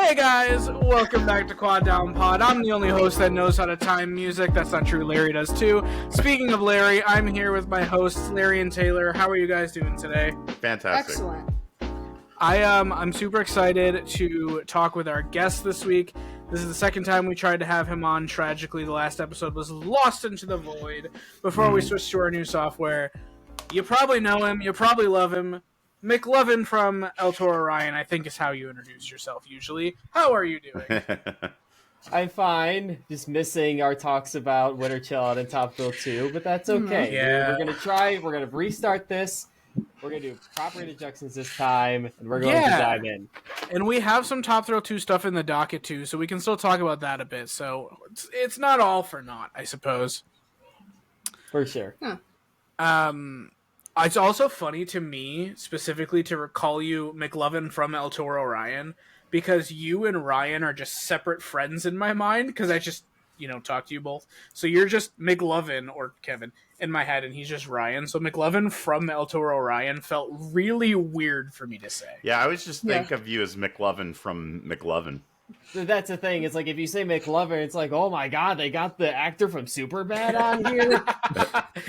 Hey guys, welcome back to Quad Down Pod. I'm the only host that knows how to time music. That's not true, Larry does too. Speaking of Larry, I'm here with my hosts, Larry and Taylor. How are you guys doing today? Fantastic. Excellent. I'm super excited to talk with our guest this week. This is the second time we tried to have him on. Tragically, the last episode was lost into the void before we switched to our new software. You probably know him, you probably love him. McLovin from ElToroRyan, I think is how you introduce yourself usually. How are you doing? I'm fine. Just missing our talks about Winter Chill Out and Top Thrill 2, but that's okay. Yeah. We're going to restart this. We're going to do proper introductions this time, and we're going to dive in. And we have some Top Thrill 2 stuff in the docket too, so we can still talk about that a bit. So it's not all for naught, I suppose. For sure. It's also funny to me, specifically, to recall you McLovin from ElToroRyan, because you and Ryan are just separate friends in my mind, because I just, talk to you both. So you're just McLovin, or Kevin, in my head, and he's just Ryan. So McLovin from ElToroRyan felt really weird for me to say. Yeah, I always just think of you as McLovin from McLovin. That's the thing. It's like, if you say McLovin, it's like, oh my god, they got the actor from Superbad on here?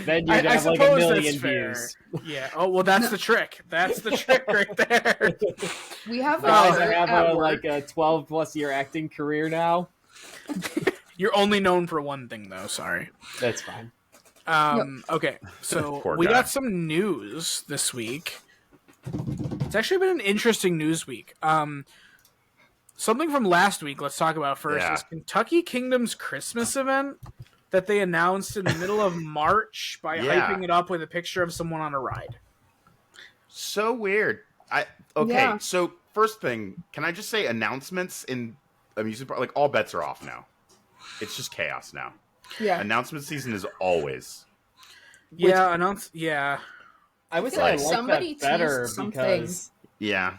Then you'd have like a million views. Yeah. Oh, well, that's the trick. That's the trick right there. We have I have a 12-plus year acting career now. You're only known for one thing, though. Sorry. That's fine. Okay, so Poor we guy. got some news this week. It's actually been an interesting news week. Something from last week, let's talk about first, is Kentucky Kingdom's Christmas event that they announced in the middle of March by hyping it up with a picture of someone on a ride. So weird. So first thing, can I just say announcements in amusement park, like all bets are off now. It's just chaos now. Yeah. Announcement season is always. I would say I like somebody that better teased something. because... Yeah.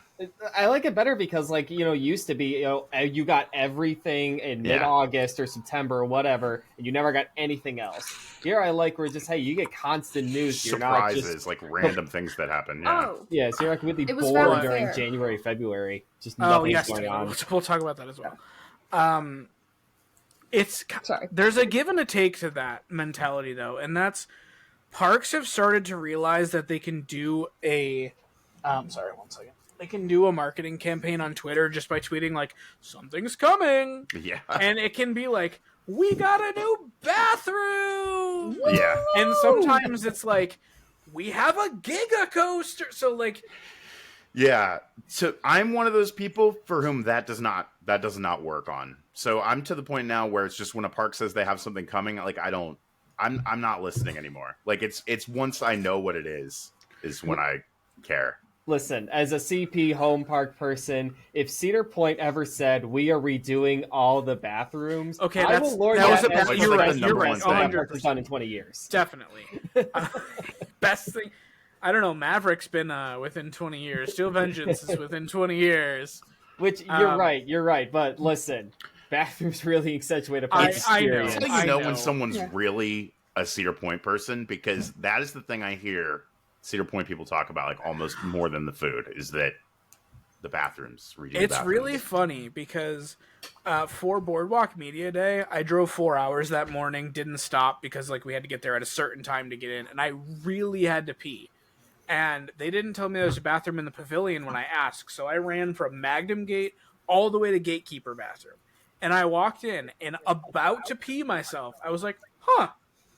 I like it better because, used to be, you got everything in mid-August or September or whatever, and you never got anything else. Here I like where it's just, hey, you get constant news. Surprises, you're not just... like random things that happen. Yeah. Oh. Yeah, so you're like really was bored very during fair. January, February. Just nothing's going on. We'll talk about that as well. Sorry. There's a give and a take to that mentality, though, and that's parks have started to realize that they can do a... sorry, one second. They can do a marketing campaign on Twitter just by tweeting, like, something's coming. Yeah. And it can be like, we got a new bathroom. Yeah. And sometimes it's like, we have a Giga Coaster. So, like... Yeah. So I'm one of those people for whom that does not work on. So I'm to the point now where it's just when a park says they have something coming, like I'm not listening anymore. Like it's once I know what it is when I care. Listen, as a CP home park person, if Cedar Point ever said we are redoing all the bathrooms, Okay, I will lord that was that the best. as You're the right. best You're right. thing that 100%. park has done in 20 years. Definitely. Best thing. I don't know. Maverick's been within 20 years. Steel Vengeance is within 20 years. Which you're right. But listen, bathrooms really accentuate a park I know. experience. That's how you know know. when someone's really a Cedar Point person, because that is the thing I hear Cedar Point people talk about, like almost more than the food, is that the bathrooms. It's really funny because for Boardwalk Media Day, I drove 4 hours that morning, didn't stop because we had to get there at a certain time to get in, and I really had to pee. And they didn't tell me there was a bathroom in the pavilion when I asked, so I ran from Magnum Gate all the way to Gatekeeper bathroom. And I walked in, and about to pee myself, I was like, huh,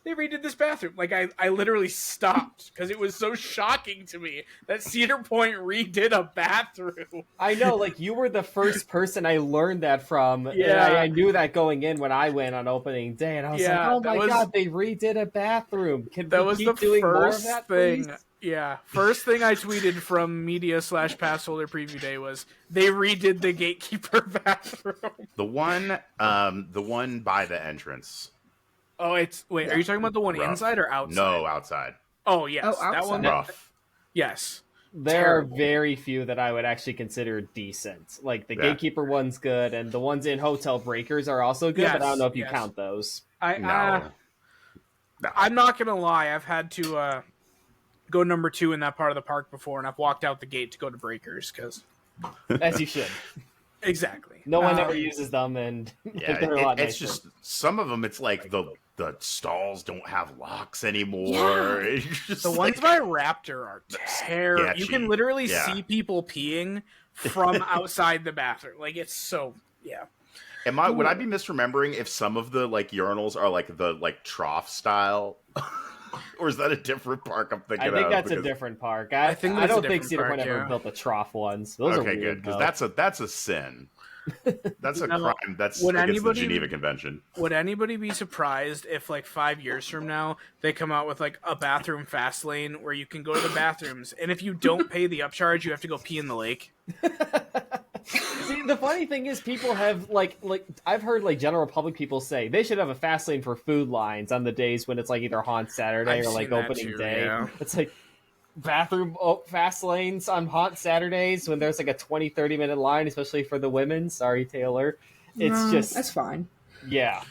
they redid this bathroom. I literally stopped, because it was so shocking to me that Cedar Point redid a bathroom. I know, you were the first person I learned that from. Yeah. And I knew that going in when I went on opening day, and I was like, oh my god, they redid a bathroom. Can we keep doing more of that, thing. please? Yeah, first thing I tweeted from media/pass holder preview day was they redid the Gatekeeper bathroom. the one by the entrance. Oh, are you talking about the one Rough. inside or outside? No, outside. Oh, yes. Oh, that one. Rough. Yes. There Terrible. are very few that I would actually consider decent. The Yeah. Gatekeeper one's good, and the ones in Hotel Breakers are also good, but I don't know if you count those. No. I'm not going to lie. I've had to go number 2 in that part of the park before, and I've walked out the gate to go to Breakers, because... As you should. Exactly. No one ever uses them, and Yeah, they're a lot it's nicer. just some of them. It's like the stalls don't have locks anymore. Yeah. It's just The ones by Raptor are terrible. You sketchy. can literally Yeah. see people peeing from outside the bathroom. Like, it's so, yeah. Would I be misremembering if some of the like urinals are like the like trough style, or is that a different park I'm thinking I of? think that's a Because- different park. I think I that's a don't think different Cedar park, Point ever yeah. built the trough ones. Those are Okay, weird, good, because though. that's a sin. That's a No, crime. That's would against anybody- the Geneva Convention. Would anybody be surprised if, like, 5 years from now, they come out with, like, a bathroom fast lane where you can go to the bathrooms, and if you don't pay the upcharge, you have to go pee in the lake? See, the funny thing is, people have like I've heard like general public people say they should have a fast lane for food lines on the days when it's like either Haunt Saturday I've or like seen that opening too, day. yeah. It's like bathroom fast lanes on Haunt Saturdays when there's like a 20-30 minute line, especially for the women. Sorry, Taylor. It's just that's fine. yeah.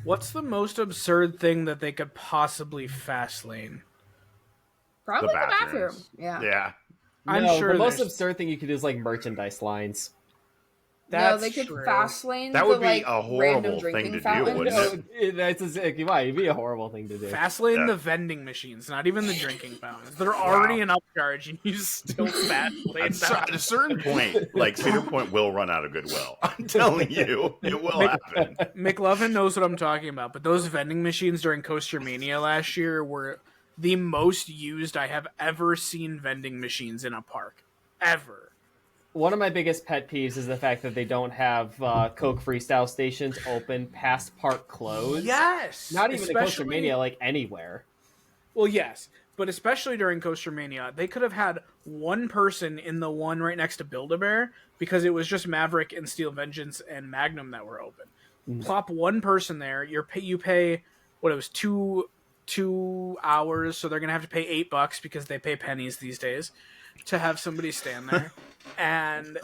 What's the most absurd thing that they could possibly fast lane? Probably the bathroom. bathrooms. Yeah. Yeah. I'm No, sure the most there's- absurd thing you could do is like merchandise lines. No, That's they could true. fast lane That the, would be like, a horrible random thing drinking to do, fountains. wouldn't it? That's it might be a horrible thing to do. Fast lane Yeah. the vending machines, not even the drinking fountains. They're already an upcharge, and you still fast lane At a certain point, like Cedar Point will run out of goodwill. I'm telling you, it will happen. McLovin knows what I'm talking about, but those vending machines during Coaster Mania last year were the most used I have ever seen vending machines in a park. Ever. One of my biggest pet peeves is the fact that they don't have Coke Freestyle stations open past park close. Yes! Not even at Coaster Especially- Mania, like anywhere. Well, yes, but especially during Coaster Mania, they could have had one person in the one right next to Build-A-Bear because it was just Maverick and Steel Vengeance and Magnum that were open. Plop one person there. You pay what it was 2 hours, so they're gonna have to pay $8 because they pay pennies these days to have somebody stand there, and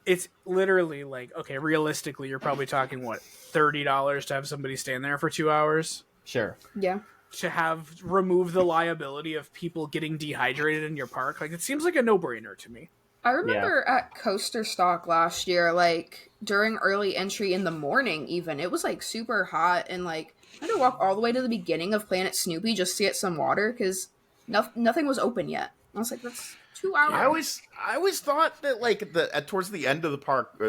it's literally like, okay, realistically, you're probably talking what, $30 to have somebody stand there for 2 hours. Sure. Yeah. To have remove the liability of people getting dehydrated in your park, like, it seems like a no-brainer to me. I remember at Coaster Stock last year, like, during early entry in the morning even, it was, like, super hot, and, like, I had to walk all the way to the beginning of Planet Snoopy just to get some water, because nothing was open yet. I was like, that's 2 hours. I always thought that like towards the end of the park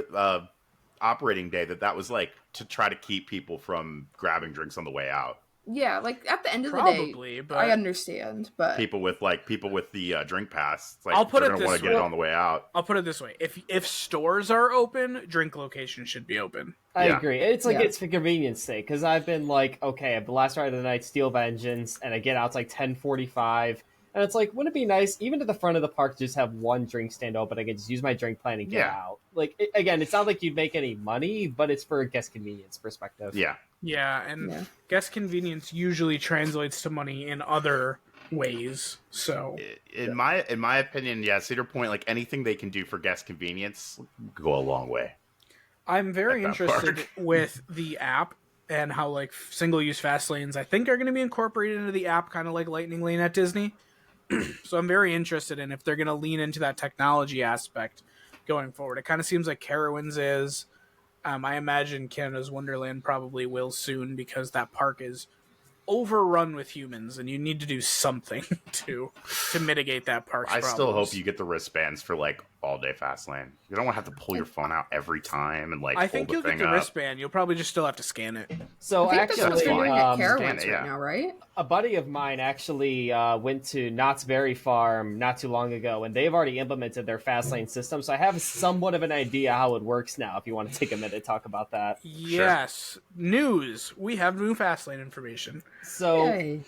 operating day that was like to try to keep people from grabbing drinks on the way out. Yeah, like, at the end of the Probably, day, but I understand, but... People with the drink pass. It's like I'll put they're it gonna this want to get way. it on the way out. I'll put it this way: if stores are open, drink locations should be open. I Yeah. agree. It's like Yeah. it's for convenience sake because I've been like, okay, the last ride of the night, Steel Vengeance, and I get out it's like 10:45, and it's like, wouldn't it be nice even to the front of the park to just have one drink stand open? I can just use my drink plan and get Yeah. out. Like again, it's not like you'd make any money, but it's for a guest convenience perspective. Yeah. Yeah, and Yeah. guest convenience usually translates to money in other ways. So In my opinion, yeah, Cedar Point, like anything they can do for guest convenience, go a long way. I'm very At that interested park. with the app and how, like, single-use fast lanes, I think, are going to be incorporated into the app, kind of like Lightning Lane at Disney. So I'm very interested in if they're going to lean into that technology aspect going forward. It kind of seems like Carowinds is. I imagine Canada's Wonderland probably will soon because that park is overrun with humans, and you need to do something to mitigate that park's I problems. still hope you get the wristbands for like all day fast lane. You don't want to have to pull your phone out every time and like I hold think the you'll thing get the up. wristband. You'll probably just still have to scan it. So I think that's what that's they're actually, doing at fine. Carowinds Scan it, right yeah. now, right? a buddy of mine actually went to Knott's Berry Farm not too long ago, and they've already implemented their fast lane system. So I have somewhat of an idea how it works now. If you want to take a minute to talk about that. Yes. News. We have new fast lane information. So Yay.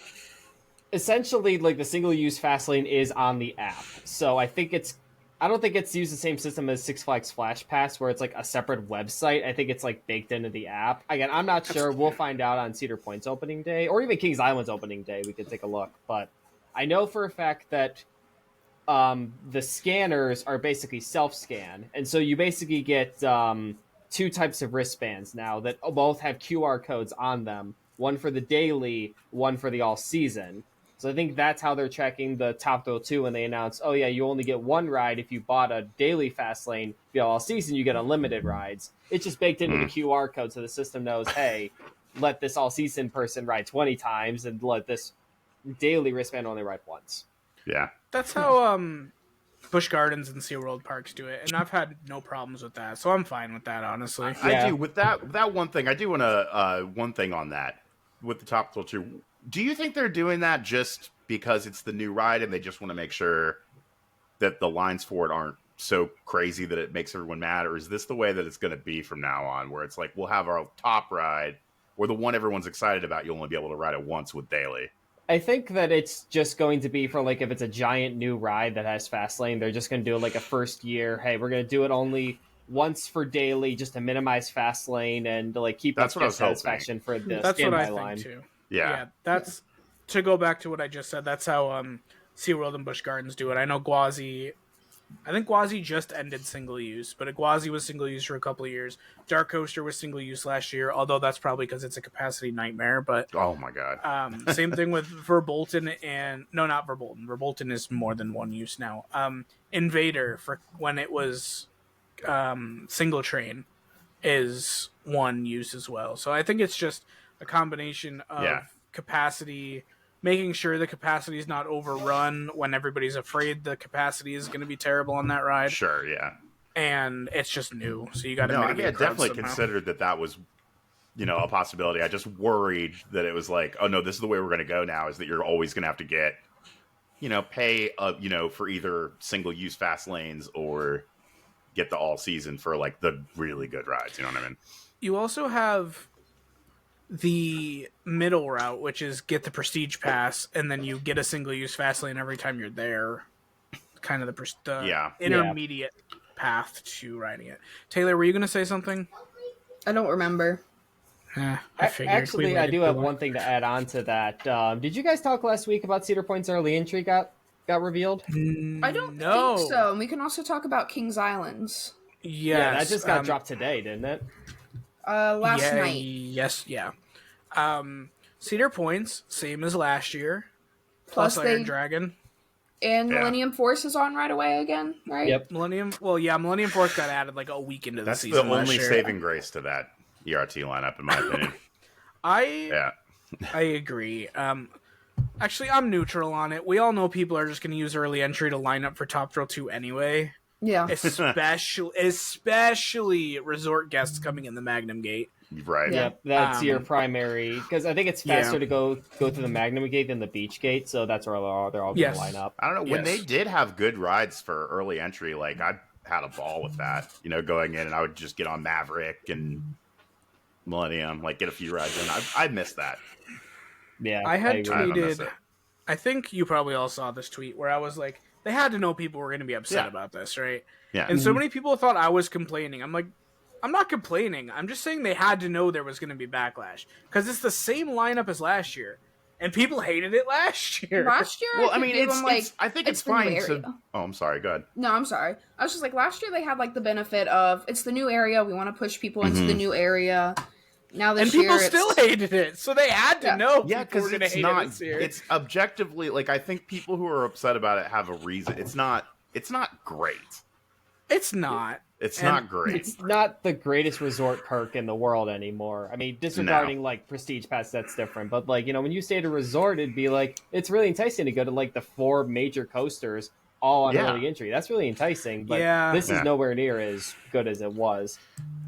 essentially, like the single-use fast lane is on the app. So I don't think it's used the same system as Six Flags Flash Pass, where it's like a separate website. I think it's like baked into the app. Again, I'm not sure. We'll find out on Cedar Point's opening day, or even Kings Island's opening day. We could take a look. But I know for a fact that the scanners are basically self-scan, and so you basically get two types of wristbands now that both have QR codes on them. One for the daily, one for the all-season. So I think that's how they're tracking the Top Thrill 2 when they announce, oh yeah, you only get one ride if you bought a daily fast lane. All season, you get unlimited rides. It's just baked into the QR code, so the system knows, hey, let this all season person ride 20 times and let this daily wristband only ride once. Yeah. That's how Busch Gardens and SeaWorld parks do it, and I've had no problems with that, so I'm fine with that, honestly. I do. With that one thing, I do want to one thing on that with the Top Thrill 2. Do you think they're doing that just because it's the new ride and they just want to make sure that the lines for it aren't so crazy that it makes everyone mad? Or is this the way that it's going to be from now on, where it's like, we'll have our top ride, or the one everyone's excited about, you'll only be able to ride it once with daily? I think that it's just going to be for, like, if it's a giant new ride that has fast lane, they're just going to do, like, a first year, hey, we're going to do it only once for daily just to minimize fast lane and to, like, keep That's up what I was satisfaction for the That's what I line. think, too. Yeah. That's, to go back to what I just said, that's how SeaWorld and Busch Gardens do it. I know Gwazi just ended single use, but Gwazi was single use for a couple of years. Dark Coaster was single use last year, although that's probably because it's a capacity nightmare. But oh my god, same thing with Verbolten and no, not Verbolten. Verbolten is more than one use now. Invader, for when it was single train, is one use as well. So I think it's just a combination of capacity, making sure the capacity is not overrun when everybody's afraid the capacity is going to be terrible on that ride. Sure, yeah. And it's just new, so you got to No, I mitigate mean, I definitely somehow. considered that was, a possibility. I just worried that it was like, oh no, this is the way we're going to go now, is that you're always going to have to get, pay, for either single-use fast lanes or get the all-season for, like, the really good rides, you know what I mean? You also have the middle route, which is get the Prestige Pass, and then you get a single-use fast lane every time you're there. Kind of the intermediate path to riding it. Taylor, were you going to say something? I don't remember. I figured. Actually, I do have one thing to add on to that. Did you guys talk last week about Cedar Point's early entry got revealed? I don't think so. And we can also talk about Kings Islands. Yes, yeah, that just got dropped today, didn't it? Last night. Yes, yeah. Cedar Point's same as last year. Plus Iron Dragon. And Millennium Force is on right away again, right? Yep. Millennium Force got added like a week into the season. That's the only saving grace to that ERT lineup, in my opinion. I agree. Actually, I'm neutral on it. We all know people are just going to use early entry to line up for Top Thrill 2 anyway. Yeah. Especially resort guests coming in the Magnum Gate. Right. Yep, that's your primary, because I think it's faster to go through the Magnum Gate than the Beach Gate, so that's where they're all going to line up. I don't know, when they did have good rides for early entry, like, I had a ball with that, going in, and I would just get on Maverick and Millennium, like, get a few rides in. I missed that. Yeah, I had tweeted, I think you probably all saw this tweet, where I was like, they had to know people were going to be upset about this, right? Yeah. And so many people thought I was complaining. I'm like, I'm not complaining. I'm just saying they had to know there was going to be backlash. Because it's the same lineup as last year. And people hated it last year. Last year? Well, I mean, I think it's fine to... Oh, I'm sorry. Go ahead. No, I'm sorry. I was just like, last year they had, like, the benefit of, it's the new area. We want to push people into the new area. Now this year, people still hated it. So they had to know people were going to hate it this year. It's objectively... Like, I think people who are upset about it have a reason. It's not great. It's not. It's not great. It's not the greatest resort perk in the world anymore. I mean, disregarding like Prestige Pass, that's different. But like, when you stay at a resort, it'd be like, it's really enticing to go to like the 4 major coasters all on early entry. That's really enticing. But this is nowhere near as good as it was.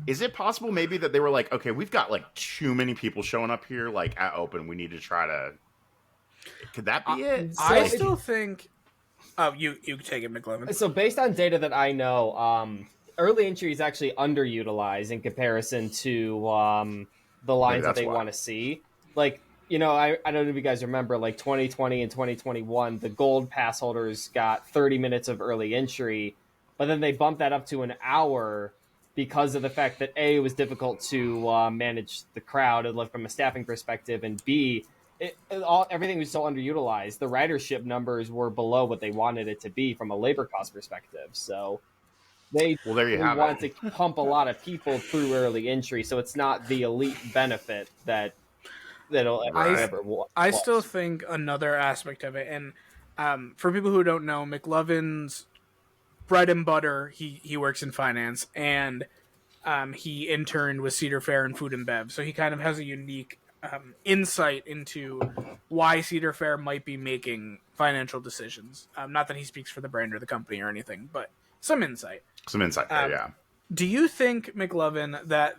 Is it possible maybe that they were like, okay, we've got like too many people showing up here, like at open. We need to try to. Could that be it? I still think. Oh, you take it, McLovin. So based on data that I know, early entry is actually underutilized in comparison to the lines that they want to see. Like, I don't know if you guys remember, like 2020 and 2021, the gold pass holders got 30 minutes of early entry, but then they bumped that up to an hour because of the fact that A, it was difficult to manage the crowd from a staffing perspective, and B, everything was so underutilized. The ridership numbers were below what they wanted it to be from a labor cost perspective. So they want to pump a lot of people through early entry. So it's not the elite benefit that that'll Right. ever. I still think another aspect of it, and for people who don't know, McLovin's bread and butter. He works in finance, and he interned with Cedar Fair and Food and Bev, so he kind of has a unique insight into why Cedar Fair might be making financial decisions. Not that he speaks for the brand or the company or anything, but some insight. Some insight there, yeah. Do you think, McLovin, that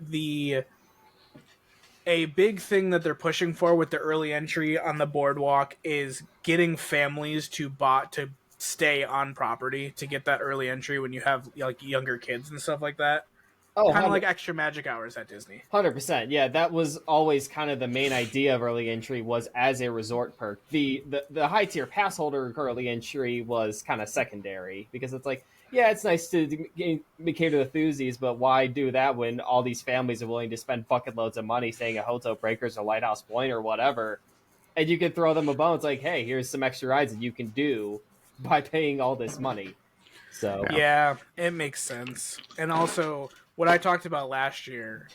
a big thing that they're pushing for with the early entry on the boardwalk is getting families to stay on property to get that early entry when you have like younger kids and stuff like that? Oh, kind of like extra magic hours at Disney. 100%. Yeah, that was always kind of the main idea of early entry, was as a resort perk. The high tier pass holder early entry was kind of secondary, because it's like, yeah, it's nice to cater to enthusiasts, but why do that when all these families are willing to spend bucket loads of money staying at Hotel Breakers or Lighthouse Point or whatever, and you can throw them a bone. It's like, hey, here's some extra rides that you can do by paying all this money. So yeah, it makes sense. And also, what I talked about last year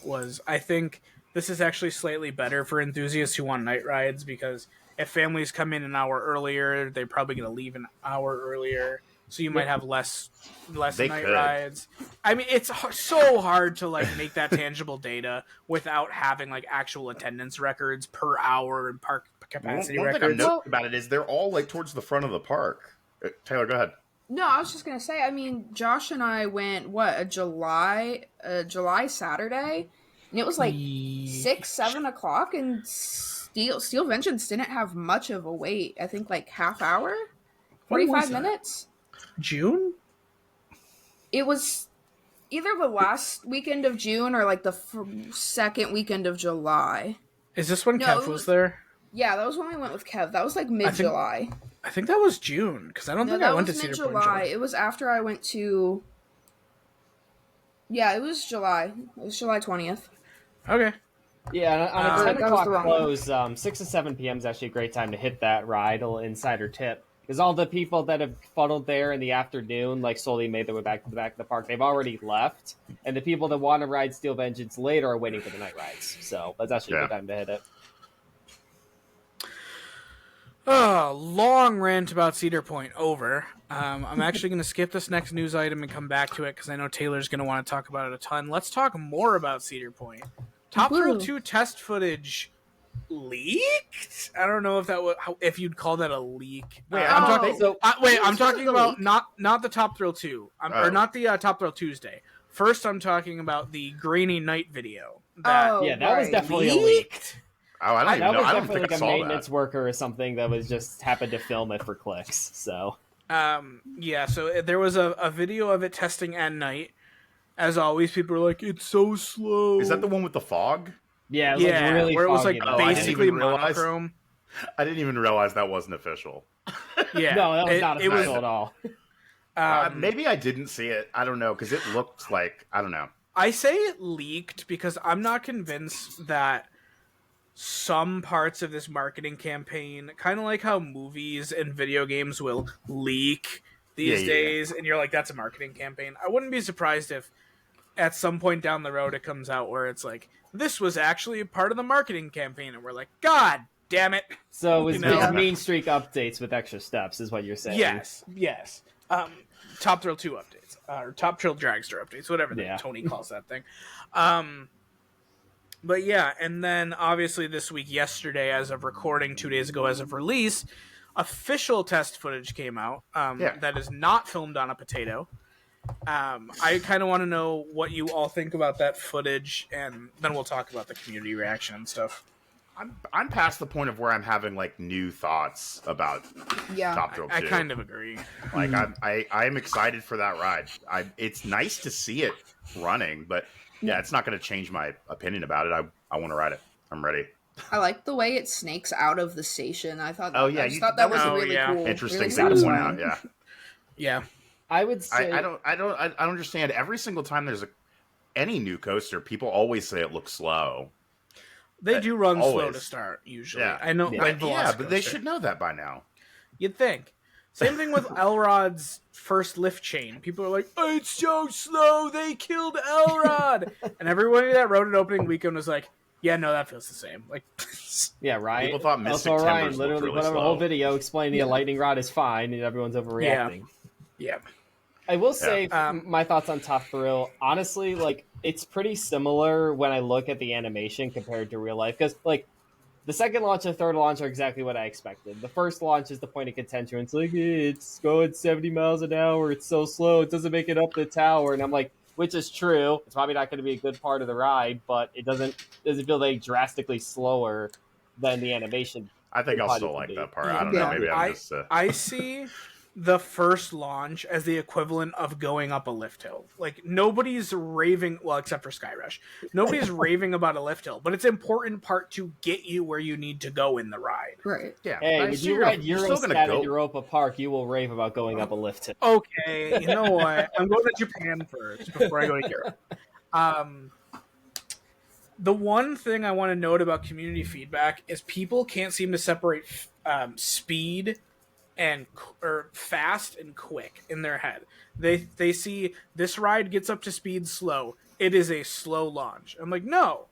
was I think this is actually slightly better for enthusiasts who want night rides, because if families come in an hour earlier, they're probably going to leave an hour earlier. So you might have less night rides. I mean, it's so hard to like make that tangible data without having like actual attendance records per hour and park capacity One records. thing I've noticed about it is they're all like towards the front of the park. Taylor, go ahead. No, I was just gonna say. I mean, Josh and I went a July Saturday, and it was like 6-7 o'clock, and Steel Vengeance didn't have much of a wait. I think like half hour, 45 minutes. June? It was either the last weekend of June or like the second weekend of July. Is this when Kev was there? Yeah, that was when we went with Kev. That was like mid-July. I think that was June, because I don't think I went to Cedar Point in July. It was after I went to... Yeah, it was July. It was July 20th. Okay. Yeah, on a 10 o'clock close, 6 to 7 p.m. is actually a great time to hit that ride. A little insider tip. Because all the people that have funneled there in the afternoon, like slowly made their way back to the back of the park, they've already left. And the people that want to ride Steel Vengeance later are waiting for the night rides. So that's actually a good time to hit it. Oh, long rant about Cedar Point over. I'm actually going to skip this next news item and come back to it because I know Taylor's going to want to talk about it a ton. Let's talk more about Cedar Point. Top Thrill 2 test footage leaked? I don't know if that was, if you'd call that a leak. I'm talking about not the Top Thrill 2, or not the Top Thrill Tuesday. First, I'm talking about the Grainy Night video. That was definitely a leak. Oh, I don't even know. That was I don't definitely think like I a saw maintenance worker or something that was just happened to film it for clicks. So so there was a video of it testing at night. As always, people were like, "It's so slow." Is that the one with the fog? Yeah, it was like really where it was like foggy, basically monochrome. I didn't even realize that wasn't official. Yeah, no, that was not official at all. Maybe I didn't see it. I don't know, because it looked like, I don't know. I say it leaked because I'm not convinced that some parts of this marketing campaign, kind of like how movies and video games will leak these days, and you're like, that's a marketing campaign. I wouldn't be surprised if at some point down the road it comes out where it's like, this was actually a part of the marketing campaign, and we're like, God damn it. So it was Mean Streak updates with extra steps, is what you're saying. Yes. Top Thrill 2 updates, or Top Thrill Dragster updates, whatever Tony calls that thing. But yeah, and then obviously this week, yesterday, as of recording, 2 days ago as of release, official test footage came out that is not filmed on a potato. I kind of want to know what you all think about that footage, and then we'll talk about the community reaction and stuff. I'm past the point of where I'm having like new thoughts about Top Thrill 2. I kind of agree. Like I'm excited for that ride. It's nice to see it running, but yeah, it's not going to change my opinion about it. I want to ride it. I'm ready. I like the way it snakes out of the station. I thought. Oh yeah, I thought that was really cool. Interesting really thing to point out. Yeah. Yeah. I would say I don't understand. Every single time there's any new coaster, people always say it looks slow. They do run slow to start usually. Yeah. I know. But they should know that by now. You'd think. Same thing with Elrod's first lift chain. People are like, "Oh, it's so slow. They killed Elrod," and everybody that rode it opening weekend was like, Yeah, no, that feels the same. Like, Yeah, right. People thought Mystic ElToroRyan Timbers literally looked really put out a whole slow. video explaining a lightning rod is fine, and everyone's overreacting. yeah. I will say Yeah. my thoughts on Top Thrill. Honestly, like it's pretty similar when I look at the animation compared to real life, because like the second launch and third launch are exactly what I expected. The first launch is the point of contention. It's like it's going 70 miles an hour. It's so slow. It doesn't make it up the tower, and I'm like, which is true. It's probably not going to be a good part of the ride, but it doesn't feel like drastically slower than the animation. I think I'll still like that part. I don't know. Maybe I'm just. I see the first launch as the equivalent of going up a lift hill. Like nobody's raving, well, except for Skyrush. Nobody's raving about a lift hill, but it's an important part to get you where you need to go in the ride. Right. Yeah. Hey, when you ride Eurostat go. at Europa Park, you will rave about going up a lift hill. Okay, you know what? I'm going to Japan first before I go to Europe. The one thing I want to note about community feedback is people can't seem to separate speed or fast and quick in their head. They see this ride gets up to speed slow. It is a slow launch. I'm like, no.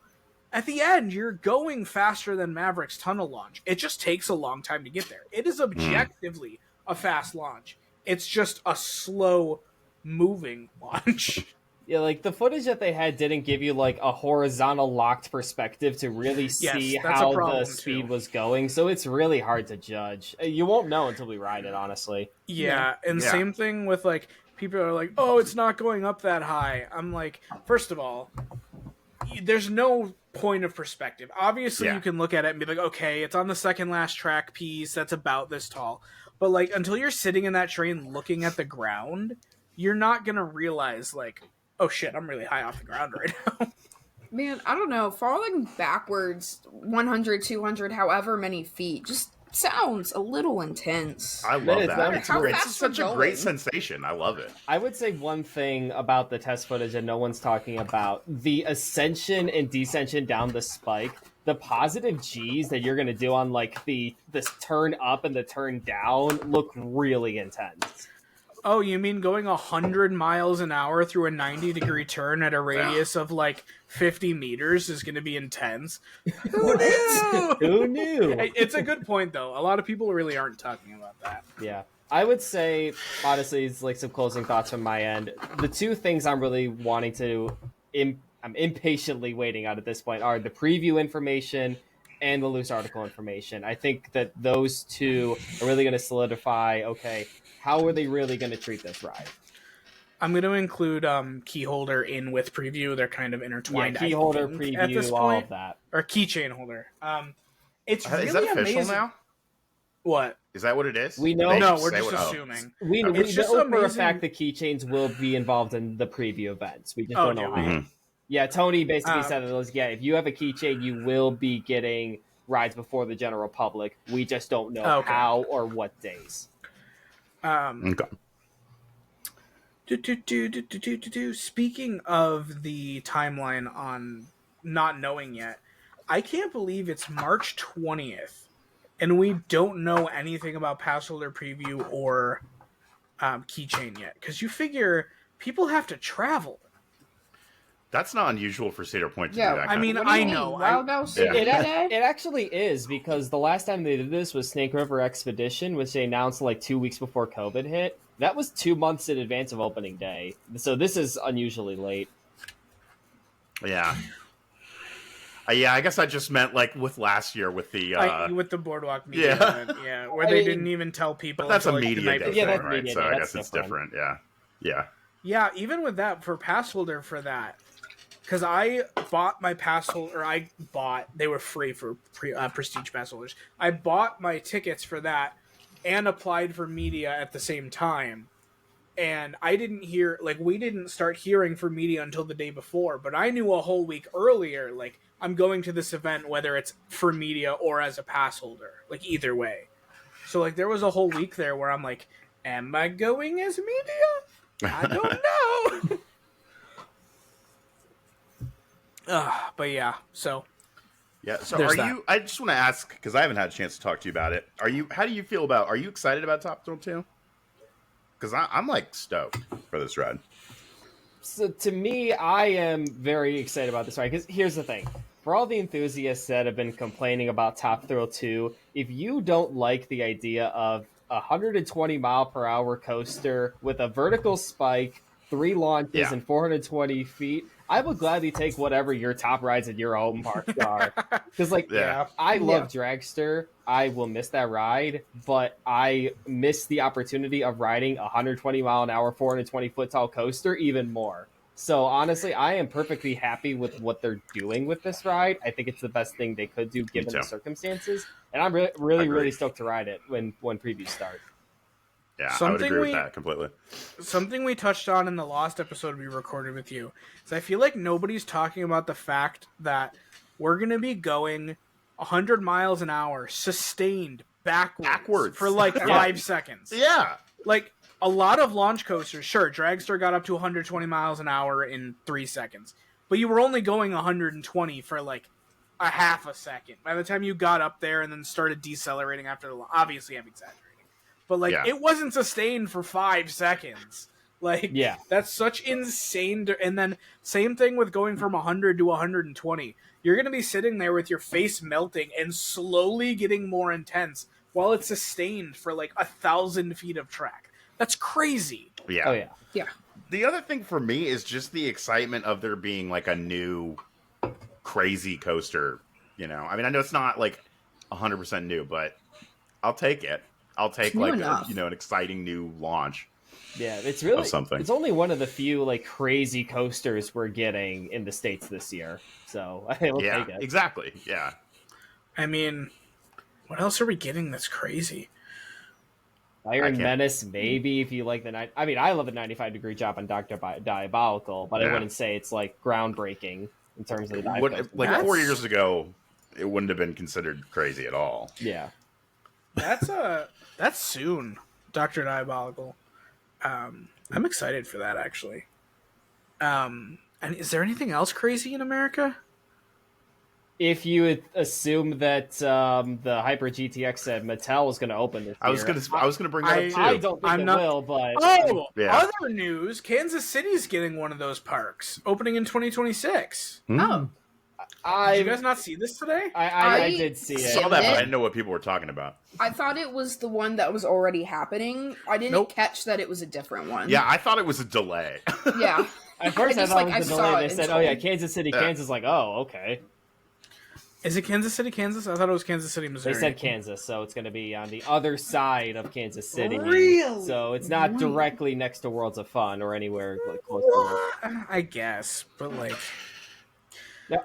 At the end, you're going faster than Maverick's tunnel launch. It just takes a long time to get there. It is objectively a fast launch. It's just a slow moving launch. Yeah, like the footage that they had didn't give you like a horizontal locked perspective to really see how the speed was going, so it's really hard to judge. You won't know until we ride it, honestly. Yeah, and same thing with like people are like, "Oh, it's not going up that high." I'm like, first of all, there's no point of perspective. Obviously, you can look at it and be like, "Okay, it's on the second last track piece that's about this tall." But like until you're sitting in that train looking at the ground, you're not going to realize like, oh shit, I'm really high off the ground right now. Man, I don't know. Falling backwards 100, 200, however many feet just sounds a little intense. I love that. It's such a great sensation. I love it. I would say one thing about the test footage that no one's talking about, the ascension and descension down the spike, the positive G's that you're going to do on like this turn up and the turn down look really intense. Oh, you mean going 100 miles an hour through a 90-degree turn at a radius of like 50 meters is going to be intense? Who knew? Who knew? It's a good point, though. A lot of people really aren't talking about that. Yeah. I would say, honestly, it's like some closing thoughts from my end. The two things I'm really wanting to, I'm impatiently waiting out at this point are the preview information and the loose article information. I think that those two are really going to solidify, okay, how are they really going to treat this ride? I'm going to include key holder in with preview. They're kind of intertwined. Yeah, key holder, preview, at this all point, of that. or keychain holder. It's really is that official amazing. now? What? Is that what it is? We know. No, we're just assuming. We know It's just for a amazing. fact the keychains will be involved in the preview events. We just don't know how. Yeah, Tony basically said it was, if you have a keychain, you will be getting rides before the general public. We just don't know how or what days. Speaking of the timeline on not knowing yet, I can't believe it's March 20th and we don't know anything about pass holder preview or keychain yet. Because you figure people have to travel. That's not unusual for Cedar Point to do that. I mean, I know. It actually is, because the last time they did this was Snake River Expedition, which they announced like 2 weeks before COVID hit. That was 2 months in advance of opening day. So this is unusually late. Yeah. I guess I just meant like with last year with the with the Boardwalk media event, where they didn't even tell people. But that's until, a media day thing, right? Media so day. I That's guess it's different. Yeah. Yeah, even with that, for pass holder for that, because I bought my pass holder, they were free for prestige pass holders. I bought my tickets for that and applied for media at the same time. And I didn't hear, we didn't start hearing for media until the day before, but I knew a whole week earlier, I'm going to this event, whether it's for media or as a pass holder, either way. So, there was a whole week there where I'm like, am I going as media? I don't know. But yeah, so. Yeah, so I just want to ask, because I haven't had a chance to talk to you about it. How do you feel are you excited about Top Thrill 2? Because I'm stoked for this ride. So to me, I am very excited about this ride, because here's the thing. for all the enthusiasts that have been complaining about Top Thrill 2, if you don't like the idea of a 120 mile per hour coaster with a vertical spike, 3 launches, and 420 feet, I would gladly take whatever your top rides at your home parks are. Because, like, I love Dragster. I will miss that ride, but I miss the opportunity of riding a 120 mile an hour, 420 foot tall coaster even more. So honestly, I am perfectly happy with what they're doing with this ride. I think it's the best thing they could do given the circumstances, and I'm really stoked to ride it when previews start. Yeah, I would agree with that completely. Something we touched on in the last episode we recorded with you is I feel like nobody's talking about the fact that we're going to be going 100 miles an hour sustained backwards for like 5 seconds. Yeah. Like, a lot of launch coasters, sure, Dragster got up to 120 miles an hour in 3 seconds, but you were only going 120 for like a half a second. By the time you got up there and then started decelerating after the obviously I'm exaggerating. But like it wasn't sustained for 5 seconds. Like that's such insane and then same thing with going from 100 to 120. You're going to be sitting there with your face melting and slowly getting more intense while it's sustained for like 1,000 feet of track. That's crazy. Yeah. Oh, yeah. Yeah. The other thing for me is just the excitement of there being like a new crazy coaster. You know, I mean, I know it's not like 100% new, but I'll take it. I'll take like an exciting new launch. Yeah, it's really something. It's only one of the few like crazy coasters we're getting in the States this year. So I will take it. Exactly. Yeah. I mean, what else are we getting that's crazy? Iron Menace, maybe, if you like the night. I mean, I love the 95-degree job on Dr. Diabolical, but I wouldn't say it's like groundbreaking in terms of the dive. Like 4 years ago, it wouldn't have been considered crazy at all. Yeah. That's soon, Dr. Diabolical. I'm excited for that, actually. And is there anything else crazy in America? If you would assume that the Hyper GTX said Mattel was going to open this year. I was gonna bring that up too. I don't think it will, but other news: Kansas City's getting one of those parks opening in 2026. Oh, did you guys not see this today? I did see it. I saw that, but I didn't know what people were talking about. I thought it was the one that was already happening. I didn't catch that it was a different one. Yeah, I thought it was a delay. Yeah. At first, I thought it was a delay. They said, "Oh yeah, Kansas City, Kansas." Like, oh, okay. Is it Kansas City, Kansas? I thought it was Kansas City, Missouri. They said Kansas, so it's going to be on the other side of Kansas City. Really? So it's not directly next to Worlds of Fun or anywhere like close to it. I guess, but like...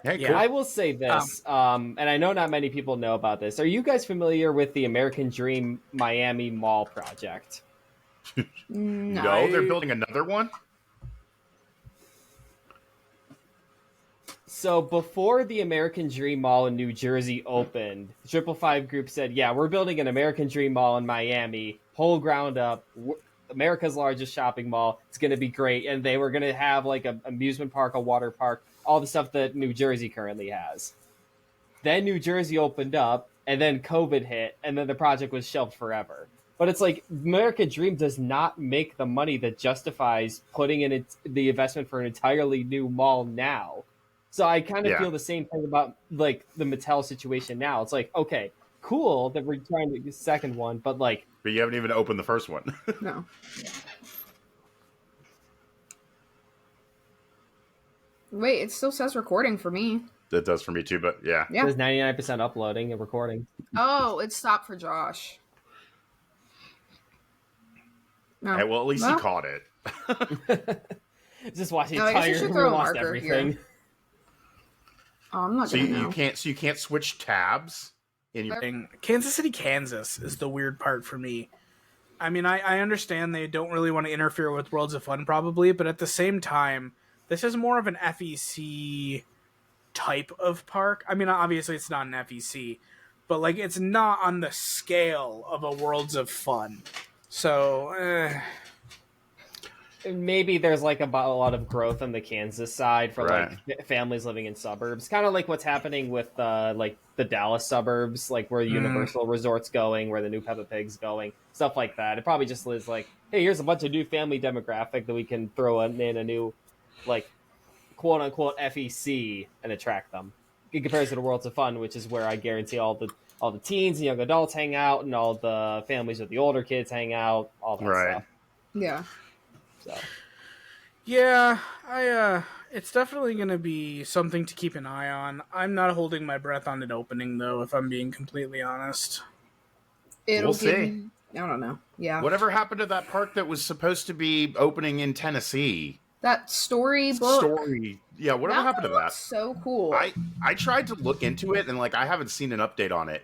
Hey, cool. I will say this, and I know not many people know about this. Are you guys familiar with the American Dream Miami Mall project? No, they're building another one? So before the American Dream Mall in New Jersey opened, the 555 group said, yeah, we're building an American Dream Mall in Miami, whole ground up, America's largest shopping mall. It's going to be great. And they were going to have like an amusement park, a water park, all the stuff that New Jersey currently has. Then New Jersey opened up, and then COVID hit, and then the project was shelved forever. But it's like American Dream does not make the money that justifies putting in the investment for an entirely new mall now. So I kind of feel the same thing about like the Mattel situation now. It's like, okay, cool that we're trying to get the second one, but like... But you haven't even opened the first one. No. Wait, it still says recording for me. It does for me too, but yeah. It says 99% uploading and recording. Oh, it stopped for Josh. No. Hey, well, at least he caught it. Just watching entire we lost everything. Here. Oh, I'm not. So you can't switch tabs in your Kansas City, Kansas is the weird part for me. I mean, I understand they don't really want to interfere with Worlds of Fun, probably, but at the same time, this is more of an FEC type of park. I mean, obviously, it's not an FEC, but like it's not on the scale of a Worlds of Fun. So. Maybe there's like a lot of growth on the Kansas side for like families living in suburbs, kind of like what's happening with like the Dallas suburbs, like where the Universal Resort's going, where the new Peppa Pig's going, stuff like that. It probably just is like, hey, here's a bunch of new family demographic that we can throw in a new, like, quote unquote FEC and attract them. in comparison to Worlds of Fun, which is where I guarantee all the teens and young adults hang out, and all the families with the older kids hang out, all that stuff. Yeah. So Yeah, it's definitely going to be something to keep an eye on. I'm not holding my breath on it opening, though, if I'm being completely honest. It'll We'll see. be, I don't know. Yeah. Whatever happened to that park that was supposed to be opening in Tennessee? That storybook. Yeah, whatever happened to that? So cool. I tried to look into it, and like I haven't seen an update on it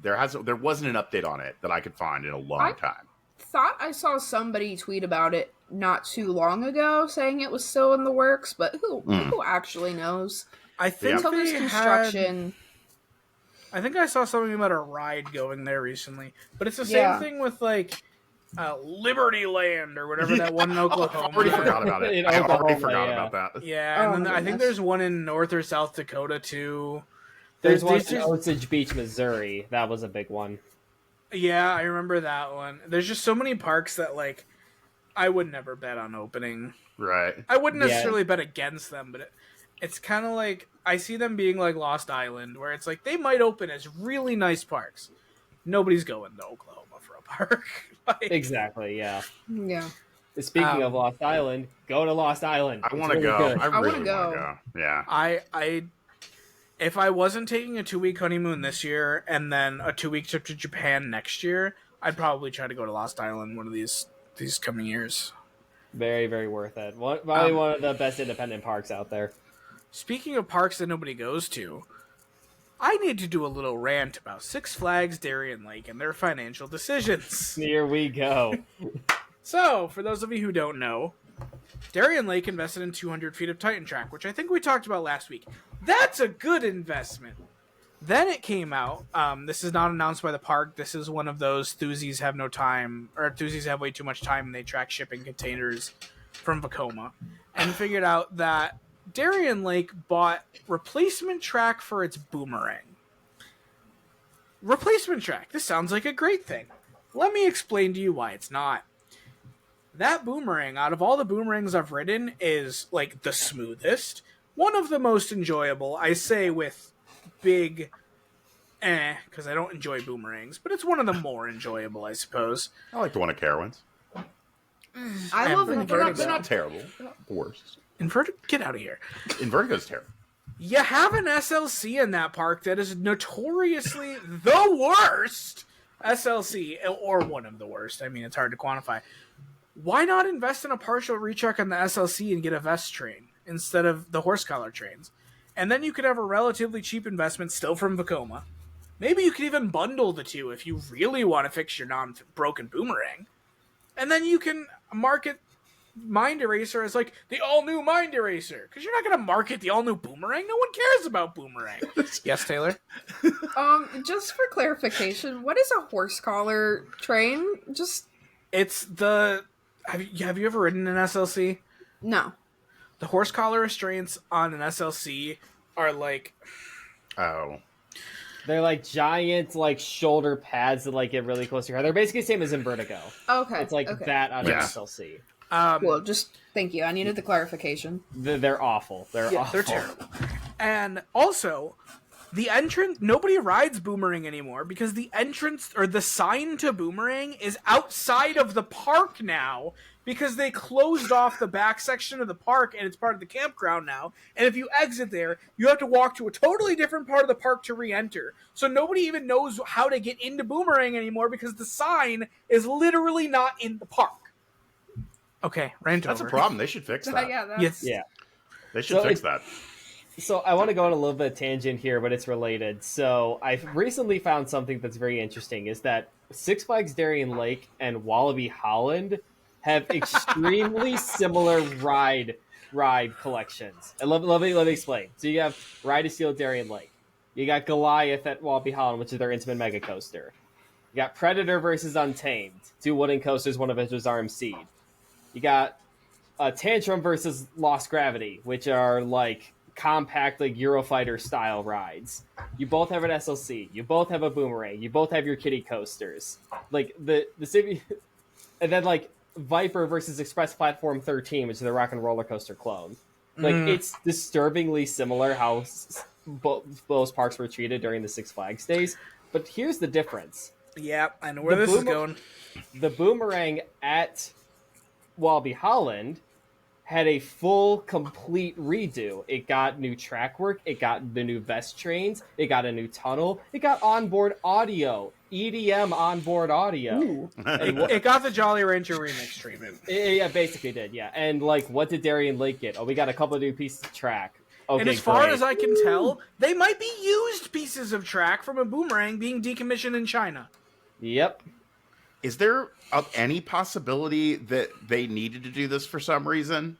there wasn't an update on it that I could find in a long time. Thought I saw somebody tweet about it not too long ago, saying it was still in the works, but who actually knows? I think Until there's construction. I think I saw something about a ride going there recently, but it's the same thing with like Liberty Land or whatever that one in Oklahoma. I already forgot about it. I already forgot about that. Yeah, and then I think there's one in North or South Dakota too. There's one in Osage Beach, Missouri. That was a big one. Yeah, I remember that one. There's just so many parks that like I would never bet on opening. Right. I wouldn't necessarily bet against them, but it's kind of like I see them being like Lost Island, where it's like they might open as really nice parks. Nobody's going to Oklahoma for a park. Like, exactly. Yeah. Yeah. Speaking of Lost Island, go to Lost Island. I want to go. I really want to go. Yeah. I if I wasn't taking a 2-week honeymoon this year and then a 2-week trip to Japan next year, I'd probably try to go to Lost Island one of these coming years. Very, very worth it. Probably one of the best independent parks out there. Speaking of parks that nobody goes to, I need to do a little rant about Six Flags Darien Lake and their financial decisions. Here we go. So, for those of you who don't know, Darien Lake invested in 200 feet of Titan Track, which I think we talked about last week. That's a good investment. Then it came out. This is not announced by the park. This is one of those Thuzies have no time, or Thuzies have way too much time, and they track shipping containers from Vacoma, and figured out that Darien Lake bought replacement track for its boomerang. Replacement track. This sounds like a great thing. Let me explain to you why it's not. That boomerang, out of all the boomerangs I've ridden, is like the smoothest. One of the most enjoyable, I say with big because I don't enjoy boomerangs, but it's one of the more enjoyable, I suppose. I like the one at Carowinds. I love They're Invertigo. not terrible. They're not the worst. Get out of here. Invertigo's terrible. You have an SLC in that park that is notoriously the worst SLC, or one of the worst. I mean, it's hard to quantify. Why not invest in a partial recheck on the SLC and get a vest train instead of the horse collar trains? And then you could have a relatively cheap investment still from Vacoma. Maybe you could even bundle the two if you really want to fix your non-broken boomerang. And then you can market Mind Eraser as like the all-new Mind Eraser. Because you're not going to market the all-new boomerang. No one cares about boomerang. Yes, Taylor? Just for clarification, what is a horse collar train? It's the... Have you ever ridden an SLC? No. The horse collar restraints on an SLC are like... Oh. They're like giant, like shoulder pads that like get really close to your head. They're basically the same as in Vertigo. Okay. It's like that on an Yeah. SLC. Well, just thank you. I needed the clarification. They're awful. They're awful. They're terrible. And also, the entrance, nobody rides Boomerang anymore because the entrance or the sign to Boomerang is outside of the park now because they closed off the back section of the park and it's part of the campground now. And if you exit there, you have to walk to a totally different part of the park to re-enter. So nobody even knows how to get into Boomerang anymore because the sign is literally not in the park. Okay, rant That's over. a problem. They should fix that. Yes. Yeah. They should fix that. So I want to go on a little bit of tangent here, but it's related. So I've recently found something that's very interesting, is that Six Flags Darien Lake and Wallaby Holland have extremely similar ride collections. And let me explain. So you have Ride of Steel at Darien Lake. You got Goliath at Wallaby Holland, which is their Intamin Mega Coaster. You got Predator versus Untamed, two wooden coasters, one of which was RMC'd. You got Tantrum versus Lost Gravity, which are like compact, like Eurofighter style rides. You both have an SLC. You both have a Boomerang. You both have your kiddie coasters. Like the city, and then like Viper versus Express Platform 13, which is the Rock and Roller Coaster clone. Like it's disturbingly similar how those parks were treated during the Six Flags days. But here's the difference. Yeah, I know where this is going. The Boomerang at Wallaby Holland had a full, complete redo. It got new track work. It got the new vest trains. It got a new tunnel. It got onboard audio. EDM onboard audio. It got the Jolly Rancher remix treatment. It basically did, yeah. And, like, what did Darien Lake get? Oh, we got a couple of new pieces of track. Okay, and as far great. as I can tell, they might be used pieces of track from a Boomerang being decommissioned in China. Yep. Is there any possibility that they needed to do this for some reason?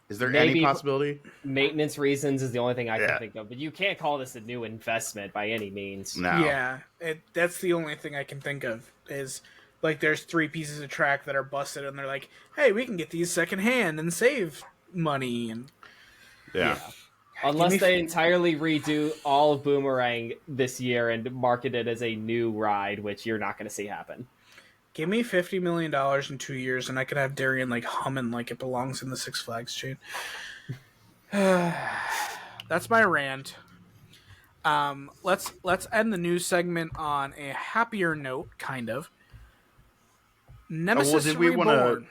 Is there any possibility? Maintenance reasons is the only thing I can think of. But you can't call this a new investment by any means. No. Yeah, that's the only thing I can think of is, like, there's 3 pieces of track that are busted, and they're like, hey, we can get these secondhand and save money. And Yeah. Unless they entirely redo all of Boomerang this year and market it as a new ride, which you're not going to see happen. Give me $50 million in 2 years, and I could have Darien, like, humming like it belongs in the Six Flags chain. That's my rant. Let's end the news segment on a happier note, kind of. Nemesis Reborn.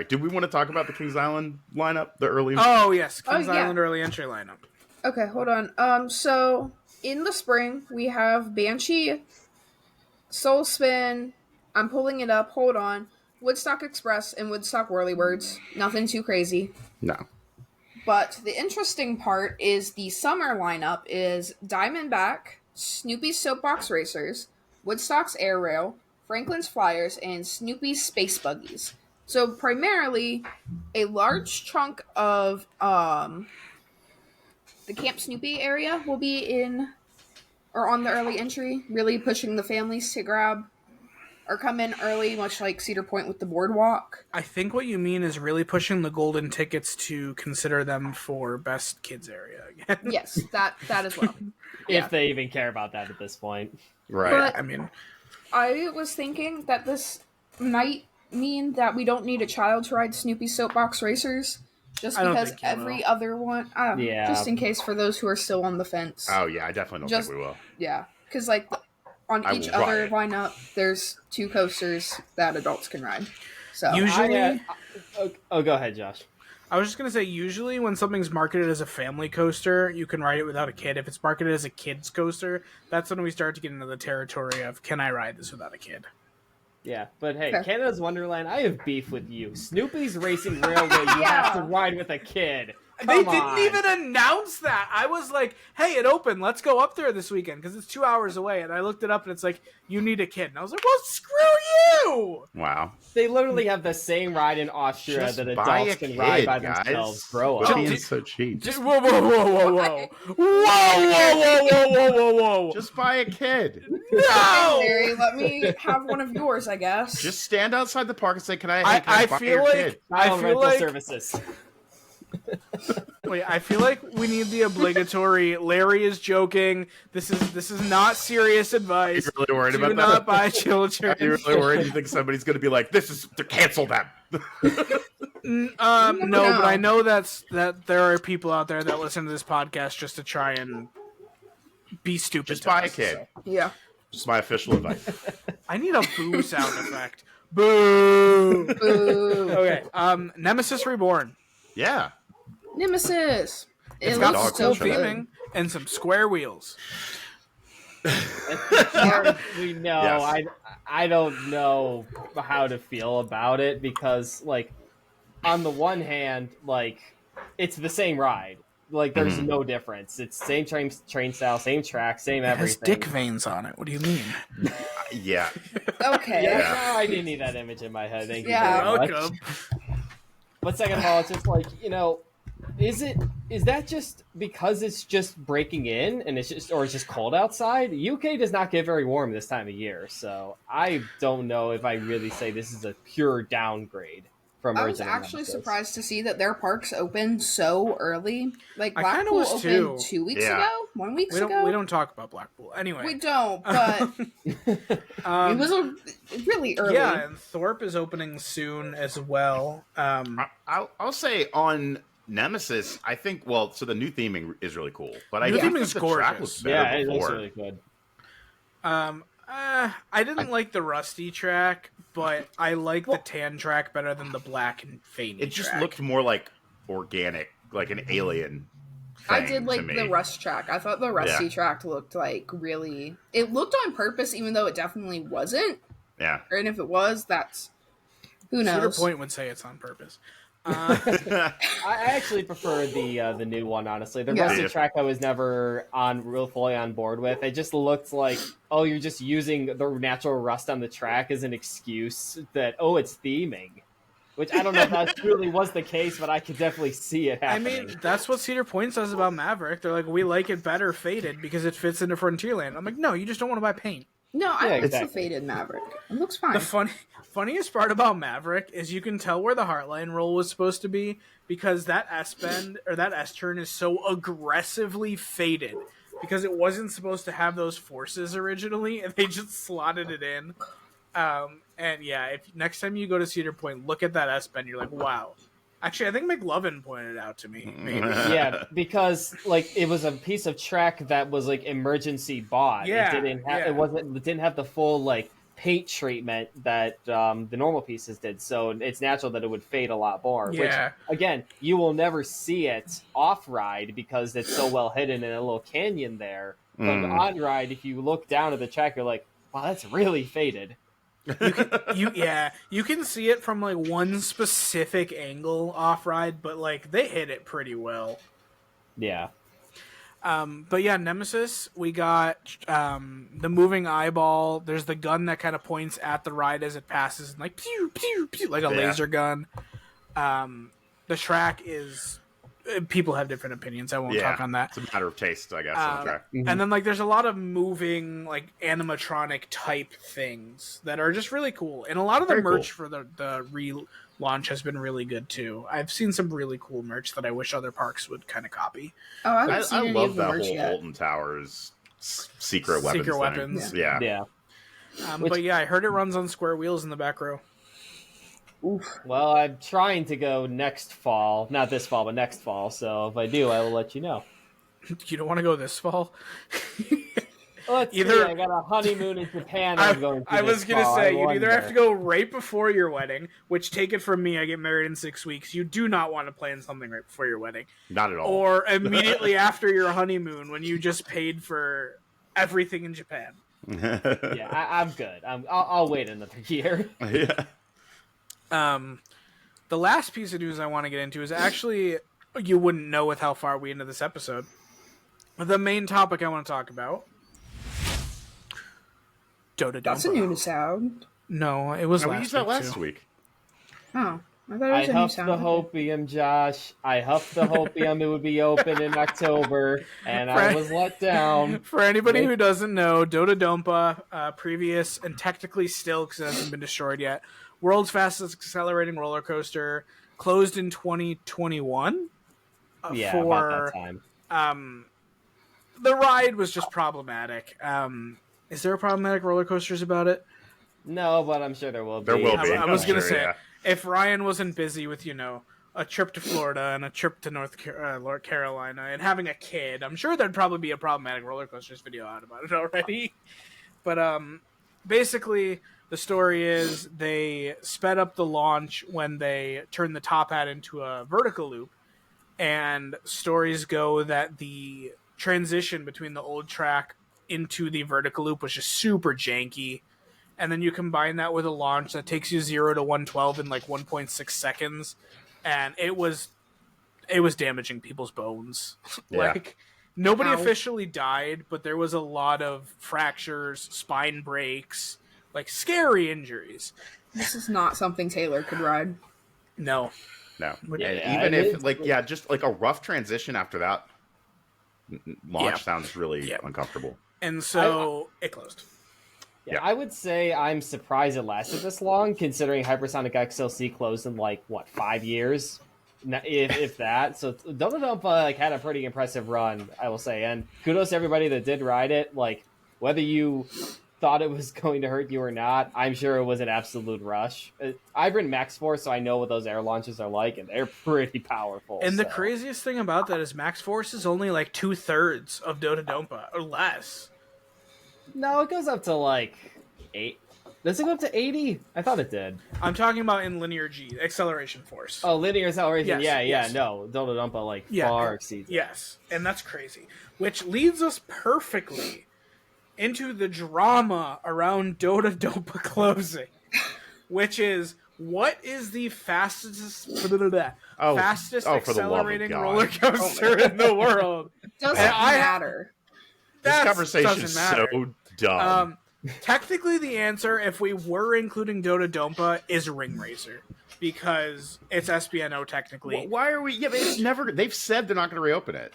Did we want to talk about the Kings Island lineup? The early. Oh yes, Kings Island early entry lineup. Okay, hold on. So in the spring we have Banshee, Soul Spin. I'm pulling it up. Hold on. Woodstock Express and Woodstock Whirlybirds. Nothing too crazy. No. But the interesting part is the summer lineup is Diamondback, Snoopy's Soapbox Racers, Woodstock's Air Rail, Franklin's Flyers, and Snoopy's Space Buggies. So primarily, a large chunk of the Camp Snoopy area will be in or on the early entry, really pushing the families to grab or come in early, much like Cedar Point with the boardwalk. I think what you mean is really pushing the golden tickets to consider them for best kids area again. Yes, that as well. If they even care about that at this point. Right. But I mean, I was thinking that this might mean that we don't need a child to ride Snoopy's Soapbox Racers, just because every other one, just in case for those who are still on the fence. Oh yeah, I definitely don't think we will. Yeah, because like on each other lineup, there's 2 coasters that adults can ride. So usually, go ahead, Josh. I was just gonna say, usually when something's marketed as a family coaster, you can ride it without a kid. If it's marketed as a kid's coaster, that's when we start to get into the territory of, can I ride this without a kid? Yeah, but hey, Canada's Wonderland, I have beef with you. Snoopy's Racing Railway, you have to ride with a kid. They didn't even announce that. I was like, hey, it opened. Let's go up there this weekend because it's 2 hours away. And I looked it up and it's like, you need a kid. And I was like, well, screw you. Wow. They literally have the same ride in Austria that adults can ride by themselves. Grow up. Being so cheap. Whoa. Whoa. Just buy a kid. No. Larry, let me have one of yours, I guess. Just stand outside the park and say, can I buy your kid? I feel like services. Wait, I feel like we need the obligatory. Larry is joking. This is not serious advice. Are you really worried about Do that? not buy children. Are you really worried? You think somebody's going to be like, "This is to cancel them"? No, but I know that there are people out there that listen to this podcast just to try and be stupid. Just buy a kid. So. Yeah. Just my official advice. I need a boo sound effect. Boo. Boo. Okay. Nemesis Reborn. Yeah. Nemesis. It's got some cool theming and some square wheels. We know. Yes. I don't know how to feel about it because, like, on the one hand, like, it's the same ride. Like, there's no difference. It's same train style, same track, same everything. It has dick veins on it. What do you mean? Yeah. Okay. Yeah, no, I didn't need that image in my head. Thank you Yeah. very much. Welcome. But second of all, it's just like, is that just because it's just breaking in and it's just cold outside? UK does not get very warm this time of year, so I don't know if I really say this is a pure downgrade from I was original actually Nemesis. surprised to see that their parks opened so early. Like, I kinda Blackpool was opened too. 2 weeks Yeah. ago? 1 week ago? We don't talk about Blackpool. Anyway. We don't, but it was really early. Yeah, and Thorpe is opening soon as well. I'll say on Nemesis, I think. Well, so the new theming is really cool, but New I think theming's the track gorgeous. looks better it looks before. really good. I didn't like the rusty track, but I like the tan track better than the black and veiny It just track. looked more like organic, like an alien thing I did like to me. the rust track. I thought the rusty track looked like really. It looked on purpose, even though it definitely wasn't. Yeah. And if it was, that's who knows. Cedar Point would say it's on purpose. I actually prefer the new one, honestly. The Yeah. rusty track I was never real fully on board with. It just looked like, oh, you're just using the natural rust on the track as an excuse that, oh, it's theming. Which I don't know if that really was the case, but I could definitely see it I happening. mean, that's what Cedar Point says about Maverick. They're like, we like it better faded because it fits into Frontierland. I'm like, no, you just don't want to buy paint. No, I Yeah, like exactly. the faded Maverick. It looks fine. The funniest part about Maverick is you can tell where the Heartline roll was supposed to be because that S bend or that S turn is so aggressively faded because it wasn't supposed to have those forces originally, and they just slotted it in. And yeah, if next time you go to Cedar Point, look at that S bend. You're like, wow. Actually, I think McLovin pointed it out to me. Maybe. Yeah, because like it was a piece of track that was like emergency bought. Yeah, It didn't have the full like paint treatment that the normal pieces did. So it's natural that it would fade a lot more. Yeah. Which again, you will never see it off ride because it's so well hidden in a little canyon there. But on ride, if you look down at the track, you're like, wow, that's really faded. You can see it from like one specific angle off ride, but like they hit it pretty well. Yeah. But yeah, Nemesis, we got the moving eyeball. There's the gun that kind of points at the ride as it passes, and like pew pew pew, like a laser gun. The track is. People have different opinions. I won't talk on that. It's a matter of taste, I guess. On the track. And then like there's a lot of moving like animatronic type things that are just really cool. And a lot of the merch for the relaunch has been really good too. I've seen some really cool merch that I wish other parks would kind of copy. Oh, I haven't seen any love of the that merch whole yet. Alton Towers secret weapons thing. Yeah. Yeah. But yeah, I heard it runs on square wheels in the back row. Oof. Well, I'm trying to go next fall. Not this fall, but next fall. So if I do, I will let you know. You don't want to go this fall? Let's see. I got a honeymoon in Japan. I was gonna say you either have to go right before your wedding, which take it from me, I get married in 6 weeks. You do not want to plan something right before your wedding, Not at all. or immediately after your honeymoon when you just paid for everything in Japan. Yeah, I'm good. I'll wait another year. Yeah. The last piece of news I want to get into is actually you wouldn't know with how far we into this episode. The main topic I want to talk about. Dota That's a new sound. No, it was No, we last used that week last too. week. Oh, I thought it I was a new huffed sound. the hopium, Josh. I huffed the hopium. It would be open in October, and I was let down. For anybody who doesn't know, Dota Dompa, previous and technically still because it hasn't been destroyed yet, world's fastest accelerating roller coaster, closed in 2021. Yeah, about that time. The ride was just problematic. Is there a problematic roller coasters about it? No, but I'm sure there will be. There will be. I was going to Sure, say, yeah. if Ryan wasn't busy with, a trip to Florida and a trip to North Carolina and having a kid, I'm sure there'd probably be a problematic roller coasters video out about it already. But basically, the story is they sped up the launch when they turned the top hat into a vertical loop. And stories go that the transition between the old track into the vertical loop was just super janky. And then you combine that with a launch that takes you 0 to 112 in like 1.6 seconds. And it was damaging people's bones. Yeah. Like, nobody Ow. officially died, but there was a lot of fractures, spine breaks, like scary injuries. This is not something Taylor could ride. No. No. Yeah, Even it if, is- like, just like a rough transition after that launch Yeah. sounds really Yeah. uncomfortable. And so it closed. Yeah, Yeah. I would say I'm surprised it lasted this long, considering Hypersonic XLC closed in 5 years, if that. So Dota Dumpa had a pretty impressive run, I will say, and kudos to everybody that did ride it. Like whether you thought it was going to hurt you or not, I'm sure it was an absolute rush. I've ridden Maxx Force, so I know what those air launches are like, and they're pretty powerful. And the craziest thing about that is Maxx Force is only like 2/3 of Dota Dompa, or less. No, it goes up to like 8. Does it go up to 80? I thought it did. I'm talking about in linear G, acceleration force. Oh, linear acceleration. Yes, yes. No. Dota Dumpa far exceeds it. Yes, and that's crazy. Which leads us perfectly into the drama around Dota Dompa closing. Which is, what is the fastest accelerating roller coaster in the world? Doesn't matter. This conversation is so dumb. Technically, the answer, if we were including Dota Dompa, is Ring Racer, because it's SBNO technically. Why are we? Yeah, but it's never. They've said they're not going to reopen it.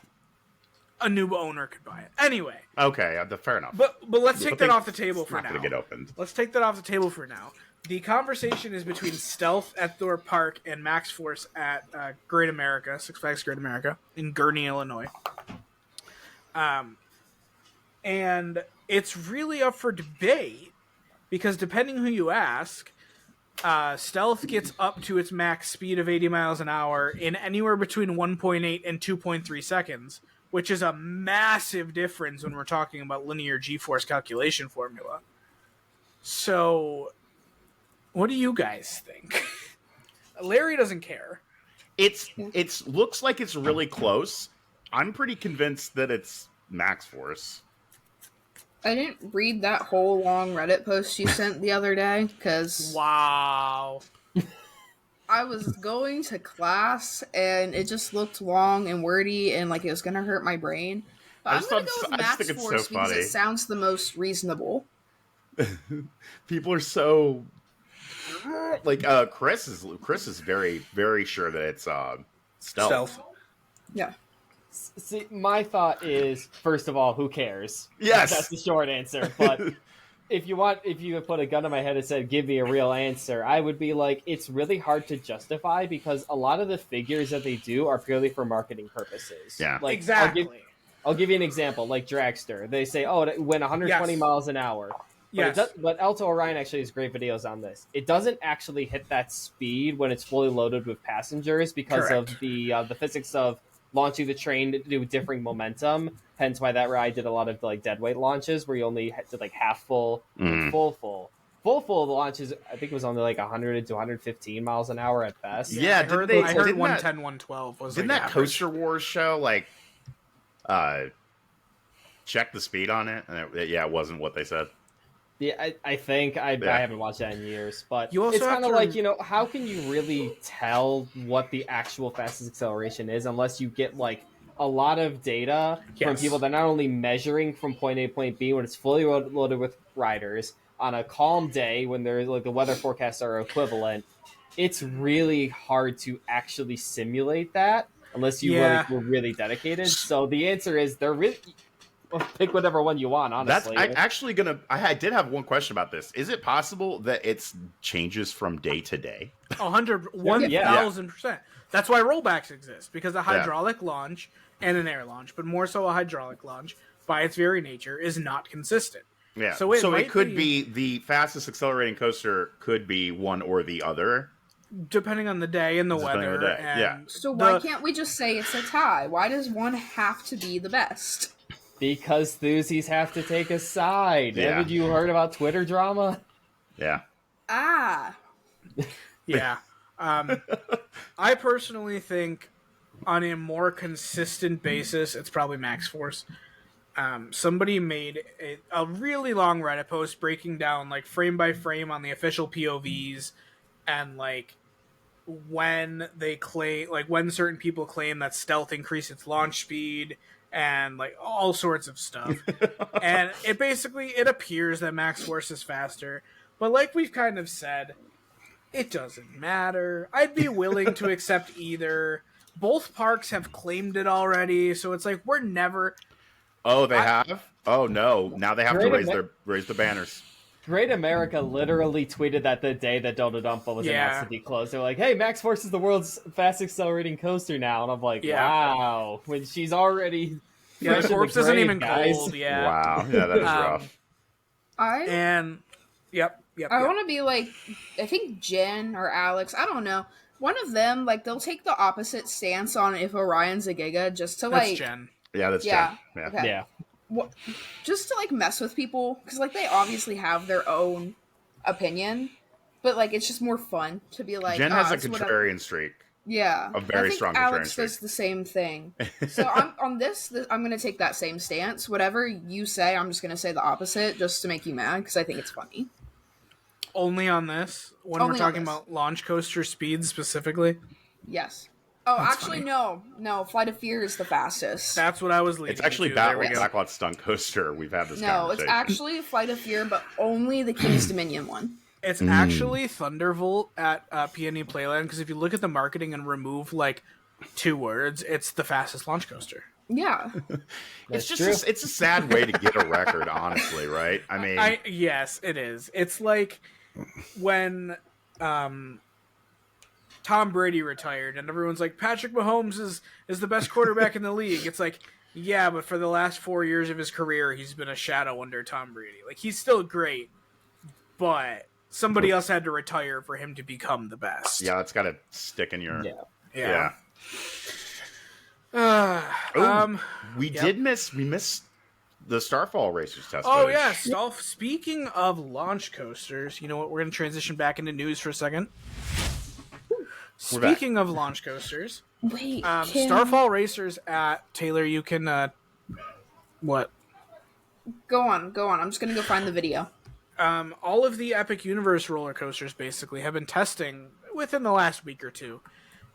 A new owner could buy it anyway. Okay, fair enough. But let's take that off the table for now. Not going to get opened. Let's take that off the table for now. The conversation is between Stealth at Thorpe Park and Maxx Force at Great America, Six Flags Great America in Gurnee, Illinois. And it's really up for debate, because depending who you ask, Stealth gets up to its max speed of 80 miles an hour in anywhere between 1.8 and 2.3 seconds, which is a massive difference when we're talking about linear G-force calculation formula. So, what do you guys think? Larry doesn't care. It's looks like it's really close. I'm pretty convinced that it's Maxx Force. I didn't read that whole long Reddit post you sent the other day, because wow, I was going to class and it just looked long and wordy and like it was gonna hurt my brain. But I'm gonna go with Maxx Force because it sounds the most reasonable. People are so like Chris is very, very sure that it's Stealth. Yeah. See, my thought is, first of all, who cares? Yes, that's the short answer. But if you put a gun to my head and said, "Give me a real answer," I would be like, it's really hard to justify, because a lot of the figures that they do are purely for marketing purposes. Yeah, like, exactly. I'll give you an example, like Dragster. They say, "Oh, it went 120 miles an hour." But ElToroRyan actually has great videos on this. It doesn't actually hit that speed when it's fully loaded with passengers because of the physics of launching the train to do differing momentum. Hence why that ride did a lot of like dead weight launches where you only did like half full, full the launches. I think it was only like 100 to 115 miles an hour at best. Yeah, I heard 110, 112 was. Didn't like that Coaster Wars show like check the speed on it? And it wasn't what they said. Yeah, I think I haven't watched that in years, but you also it's kind of like, how can you really tell what the actual fastest acceleration is unless you get like a lot of data from people that are not only measuring from point A to point B when it's fully loaded with riders on a calm day when there's like the weather forecasts are equivalent. It's really hard to actually simulate that unless you were really dedicated. So the answer is they're really. Well, pick whatever one you want, honestly. I did have one question about this. Is it possible that it changes from day to day? 1,000%. That's why rollbacks exist, because a hydraulic launch and an air launch, but more so a hydraulic launch, by its very nature, is not consistent. Yeah. So it could be the fastest accelerating coaster could be one or the other. Depending on the day and the weather. So why can't we just say it's a tie? Why does one have to be the best? Because Thuzies have to take a side. Yeah. Haven't you heard about Twitter drama? Yeah. Yeah. I personally think on a more consistent basis, it's probably Maxx Force. Somebody made a really long Reddit post breaking down like frame by frame on the official POVs and like when they claim, like when certain people claim that Stealth increased its launch speed and like all sorts of stuff. And it appears that Maxx Force is faster, but like we've kind of said, it doesn't matter. I'd be willing to accept either. Both parks have claimed it already, so it's like we're never. Oh, they have? Oh no! Now they have to raise the banners. Great America literally tweeted that the day that Dota Dumpa was announced to be closed. They're like, "Hey, Maxx Force is the world's fastest accelerating coaster now," and I'm like, "Wow!" When she's already the corpse isn't even cold. Yeah. Wow. Yeah, that is rough. And yep. I want to be like, I think Jen or Alex, I don't know. One of them, like, they'll take the opposite stance on if Orion's a Giga just to, That's like... Jen. Yeah, that's Yeah. Jen. Yeah. Okay. Yeah. What, just to, like, mess with people. Because, like, they obviously have their own opinion. But, like, it's just more fun to be like... Jen has a it's whatever. contrarian streak. Yeah. A very I think strong Alex contrarian does streak. the same thing. So on this, I'm going to take that same stance. Whatever you say, I'm just going to say the opposite just to make you mad because I think it's funny. Only on this? When Only we're on talking this. about launch coaster speeds specifically? Yes. Oh, That's actually, funny. no. Flight of Fear is the fastest. That's what I was leading It's actually to. There we Battle go. Backlot Stunt Coaster. We've had this No, conversation. it's actually Flight of Fear, but only the King's Dominion one. It's actually Thunderbolt at PNE Playland, because if you look at the marketing and remove, like, 2 words, it's the fastest launch coaster. Yeah. It's That's just true. it's a sad way to get a record, honestly, right? I mean, Yes, it is. It's like when Tom Brady retired, and everyone's like, Patrick Mahomes is the best quarterback in the league. It's like, yeah, but for the last 4 years of his career, he's been a shadow under Tom Brady. Like, he's still great, but somebody else had to retire for him to become the best. yeah, it's got to stick in your... Yeah. Yeah. We missed the Starfall Racers test. Oh, footage. yeah. Speaking of launch coasters, you know what? We're going to transition back into news for a second. We're back. Speaking of launch coasters, Wait, Starfall Racers at Taylor, you can... what? Go on. I'm just going to go find the video. All of the Epic Universe roller coasters basically have been testing within the last week or two.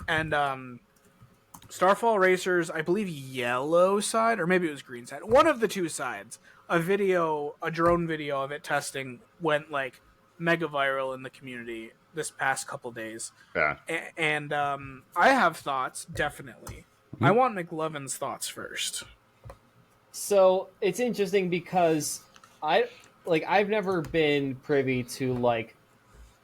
And Starfall Racers, I believe yellow side, or maybe it was green side, one of the two sides, a drone video of it testing went like mega viral in the community this past couple days. Yeah. And I have thoughts, definitely. I want McLovin's thoughts first. So it's interesting because I've never been privy to like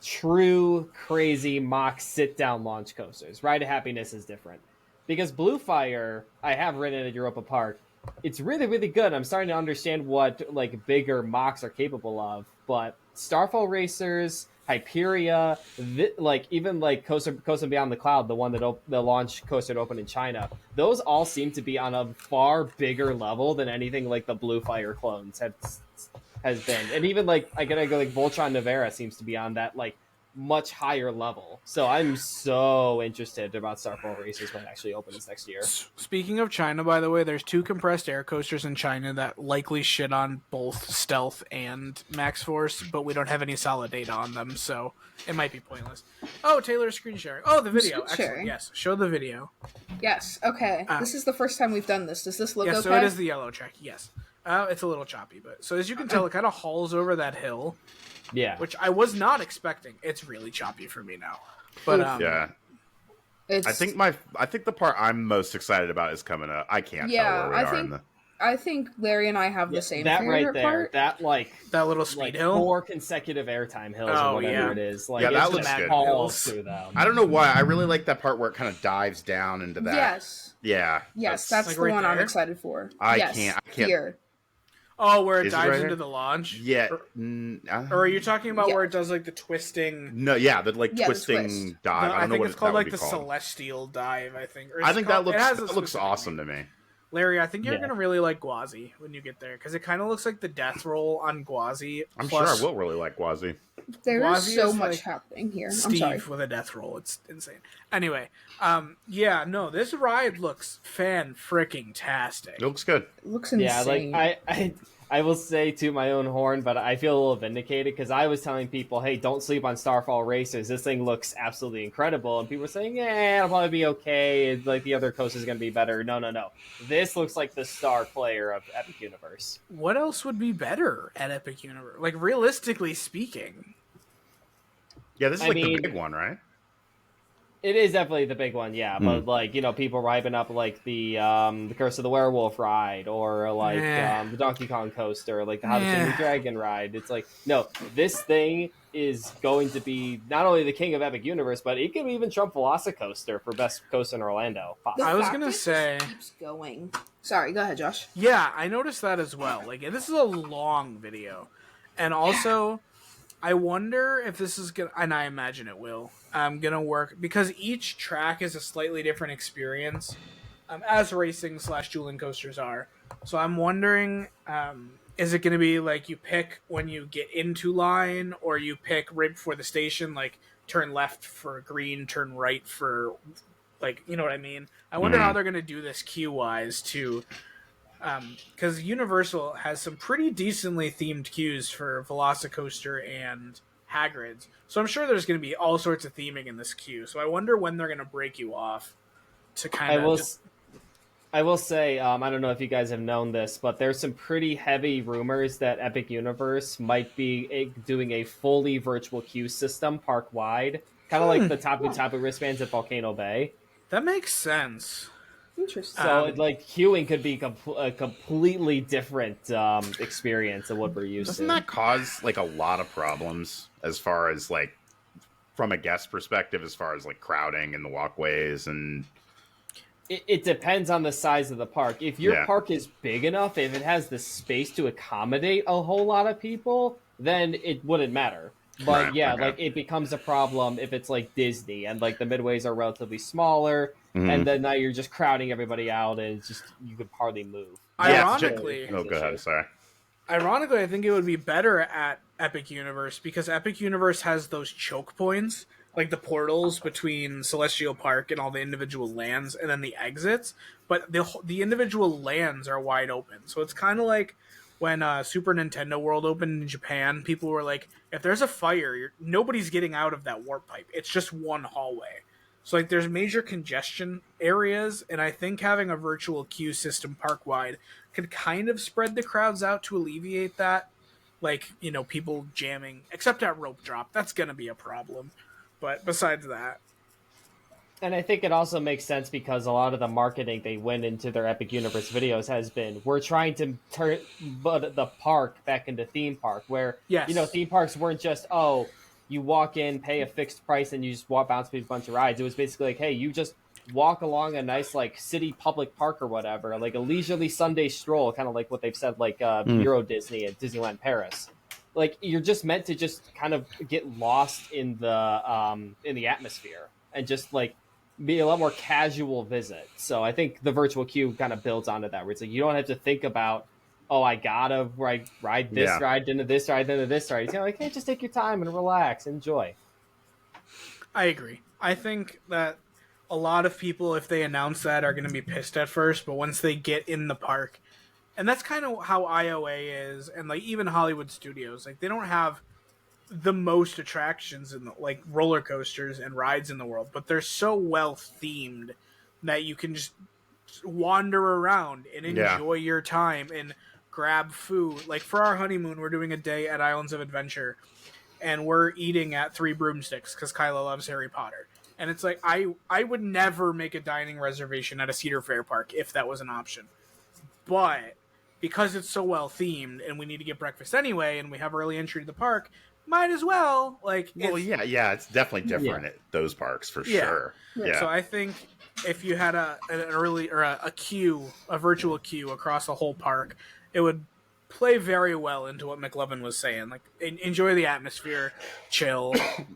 true crazy mock sit down launch coasters. Ride of Happiness is different because Blue Fire I have ridden at Europa Park. It's really, really good. I'm starting to understand what like bigger mocks are capable of, but Starfall Racers, Hyperia, even like Coaster Beyond the Cloud, the one that the launch coaster to open in China, those all seem to be on a far bigger level than anything like the Blue Fire clones has been. And even like I gotta go like Voltron Nevera seems to be on that like much higher level. So I'm so interested about Starfall Racers when it actually opens next year. Speaking of China, by the way, there's 2 compressed air coasters in China that likely shit on both Stealth and Maxx Force, but we don't have any solid data on them, so it might be pointless. Oh, Taylor's screen sharing. Oh, the video. Screen Excellent. sharing. Yes, show the video. Yes. Okay. This is the first time we've done this. Does this look Yes, okay? so it is the yellow check. Yes. It's a little choppy, but so as you can tell, it kind of hauls over that hill, Yeah. which I was not expecting. It's really choppy for me now. But Yeah. It's, I think the part I'm most excited about is coming up. I can't Yeah, tell where we I are think- in the... I think Larry and I have the same that favorite right there, part. that like that little speed like hill. 4 consecutive airtime hills Oh, or whatever yeah. it is. Like Yeah, it's that just looks good. hauls through them. I don't know why. I really like that part where it kind of dives down into that. Yes. Yeah. Yes, Like that's the right one I'm there? excited for. I Yes, can't- Here. Oh, where it Is it dives right into here? the launch? Yeah. Or are you talking about Yeah. where it does like the twisting? No, yeah, the like Yeah, the twisting twist. dive. I don't know think what it's called that would like be the called. celestial dive. I think. Or I it's think called- that it has a looks specific awesome name. to me. Larry, I think you're Yeah. gonna really like Gwazi when you get there because it kind of looks like the death roll on Gwazi. I'm plus sure I will really like Gwazi. There is Gwazi so is, much like, happening here. I'm Steve sorry. with a death roll. It's insane. Anyway, yeah, no, this ride looks fan-freaking-tastic. It looks good. It looks insane. Yeah, like I will say to my own horn, but I feel a little vindicated because I was telling people, hey, don't sleep on Starfall Racers. This thing looks absolutely incredible. And people were saying, yeah, it'll probably be okay. It's like the other coast is going to be better. No. This looks like the star player of Epic Universe. What else would be better at Epic Universe? Like, realistically speaking. Yeah, this is I like mean- the big one, right? It is definitely the big one, yeah. But like, you know, people are hyping up like the Curse of the Werewolf ride, or like the Donkey Kong coaster, or like the How to Train Your Dragon ride. It's like, no, this thing is going to be not only the king of Epic Universe, but it can even trump Velocicoaster for best coaster in Orlando. The I was fact gonna it just say- keeps going. Sorry, go ahead, Josh. Yeah, I noticed that as well. Like, this is a long video. And also, I wonder if this is gonna, and I imagine it will, gonna work because each track is a slightly different experience, as racing / dueling coasters are. So I'm wondering, is it gonna be like you pick when you get into line, or you pick right before the station, like turn left for green, turn right for, like, you know what I mean? I wonder how they're gonna do this queue wise too. Because Universal has some pretty decently themed queues for Velocicoaster and Hagrid's, so I'm sure there's going to be all sorts of theming in this queue. So I wonder when they're going to break you off to kind of. I will say, I don't know if you guys have known this, but there's some pretty heavy rumors that Epic Universe might be doing a fully virtual queue system park wide, kind of like the Tapu Tapu wristbands at Volcano Bay. That makes sense. Interesting. So, like, queuing could be a completely different experience than what we're used to. Doesn't that cause, like, a lot of problems as far as, like, from a guest perspective, as far as, like, crowding in the walkways and... It depends on the size of the park. If your park is big enough, if it has the space to accommodate a whole lot of people, then it wouldn't matter. But like, it becomes a problem if it's like Disney and like the midways are relatively smaller, and then now you're just crowding everybody out, and it's just you could hardly move. Ironically, go ahead. Sorry. Ironically, I think it would be better at Epic Universe because Epic Universe has those choke points, like the portals between Celestial Park and all the individual lands, and then the exits. But the individual lands are wide open, so it's kind of like when Super Nintendo World opened in Japan. People were like, if there's a fire, nobody's getting out of that warp pipe. It's just one hallway. So like there's major congestion areas, and I think having a virtual queue system park wide could kind of spread the crowds out to alleviate that. Like, you know, people jamming, except at rope drop. That's going to be a problem. But besides that. And I think it also makes sense because a lot of the marketing they went into their Epic Universe videos has been, we're trying to turn the park back into theme park, where, you know, theme parks weren't just, oh, you walk in, pay a fixed price, and you just bounce through a bunch of rides. It was basically like, hey, you just walk along a nice, like, city public park or whatever, like a leisurely Sunday stroll, kind of like what they've said, like Euro Disney and Disneyland Paris. Like, you're just meant to just kind of get lost in the atmosphere and just, like, be a lot more casual visit. So I think the virtual queue kind of builds onto that, where it's like you don't have to think about, oh, I gotta ride this ride into this ride into this ride. It's kind of like, hey, just take your time and relax, enjoy. I agree. I think that a lot of people, if they announce that, are going to be pissed at first, but once they get in the park, and that's kind of how IOA is, and like even Hollywood Studios, like they don't have the most attractions in the, like roller coasters and rides in the world, but they're so well themed that you can just wander around and enjoy your time and grab food. Like for our honeymoon, we're doing a day at Islands of Adventure, and we're eating at Three Broomsticks because Kyla loves Harry Potter. And it's like, I would never make a dining reservation at a Cedar Fair park if that was an option. But because it's so well themed and we need to get breakfast anyway and we have early entry to the park, might as well. Like, it's definitely different at those parks for sure. Yeah. So I think if you had an early or a queue, a virtual queue across the whole park, it would play very well into what McLovin was saying. Like, enjoy the atmosphere, chill.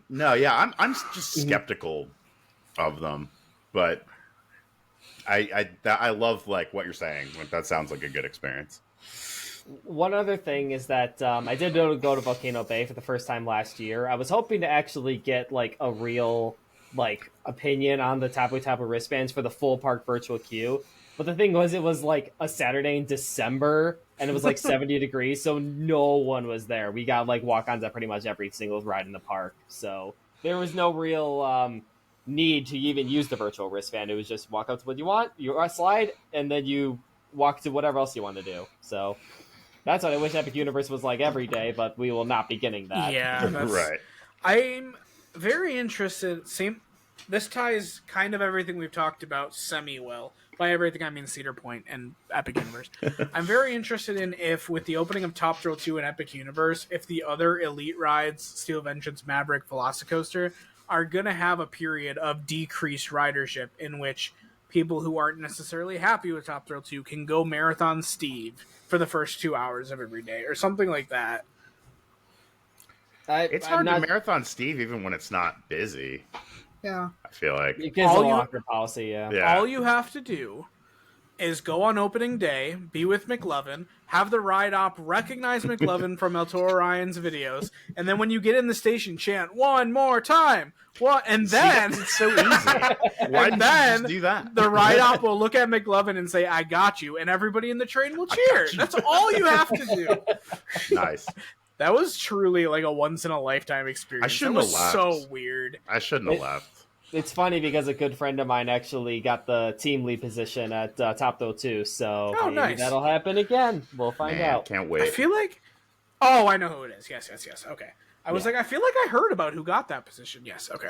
No, yeah, I'm just skeptical of them, but I love like what you're saying. Like, that sounds like a good experience. One other thing is that I did go to Volcano Bay for the first time last year. I was hoping to actually get like a real like opinion on the Tapu Tapu wristbands for the full park virtual queue. But the thing was, it was like a Saturday in December, and it was like 70 degrees, so no one was there. We got like walk-ons at pretty much every single ride in the park, so there was no real need to even use the virtual wristband. It was just walk up to what you want, you slide, and then you walk to whatever else you want to do. So that's what I wish Epic Universe was like every day, but we will not be getting that. Yeah, right. I'm very interested. This ties kind of everything we've talked about semi-well. By everything, I mean Cedar Point and Epic Universe. I'm very interested in if, with the opening of Top Thrill 2 and Epic Universe, if the other elite rides, Steel Vengeance, Maverick, Velocicoaster, are going to have a period of decreased ridership in which people who aren't necessarily happy with Top Thrill 2 can go Marathon Steve for the first 2 hours of every day, or something like that. It's hard to marathon Steve even when it's not busy. Yeah. I feel like. Because of the locker policy, yeah. All you have to do is go on opening day, be with McLovin, have the ride op recognize McLovin from ElToroRyan's videos, and then when you get in the station, chant "one more time," and then it's so easy. Why did you just do that? The ride op will look at McLovin and say, "I got you," and everybody in the train will cheer. That's all you have to do. Nice. That was truly like a once in a lifetime experience. I shouldn't have left. So weird. I shouldn't have left. It's funny because a good friend of mine actually got the team lead position at Top Throw 2, so maybe nice. that'll happen again. We'll find out. Can't wait. I feel like... Oh, I know who it is. Yes. Okay. I was like, I feel like I heard about who got that position. Yes, okay.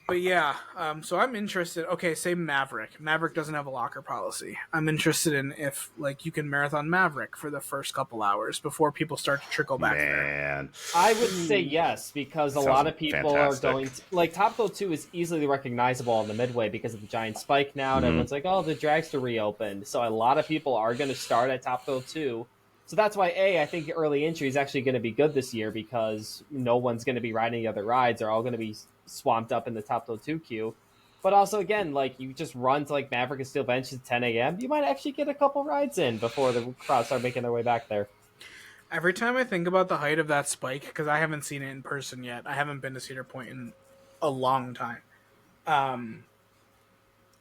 But yeah, so I'm interested. Okay, say Maverick. Maverick doesn't have a locker policy. I'm interested in if like you can marathon Maverick for the first couple hours before people start to trickle back there. I would say yes, because a lot of people are going to, like, Top Throw 2 is easily recognizable on the midway because of the giant spike now, and everyone's like, oh, the dragster reopened. So a lot of people are going to start at Top Throw 2. So that's why, I think early entry is actually going to be good this year because no one's going to be riding the other rides. They're all going to be swamped up in the Top Throw 2 queue. But also, again, like, you just run to, like, Maverick and Steel Bench at 10 a.m., you might actually get a couple rides in before the crowd start making their way back there. Every time I think about the height of that spike, because I haven't seen it in person yet, I haven't been to Cedar Point in a long time.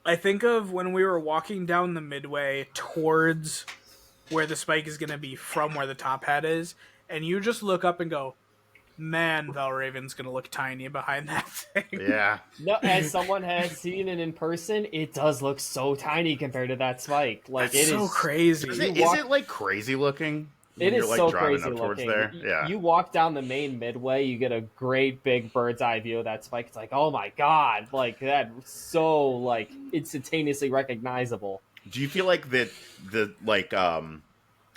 I think of when we were walking down the midway towards where the spike is going to be from where the top hat is, and you just look up and go, man, Valraven's going to look tiny behind that thing. Yeah. No, as someone has seen it in person, it does look so tiny compared to that spike. Like, That's so crazy. Is it like crazy looking? It is like so driving crazy up towards looking. there? Yeah. You walk down the main midway, you get a great big bird's eye view of that spike. It's like, oh my god, like that, so like instantaneously recognizable. Do you feel like the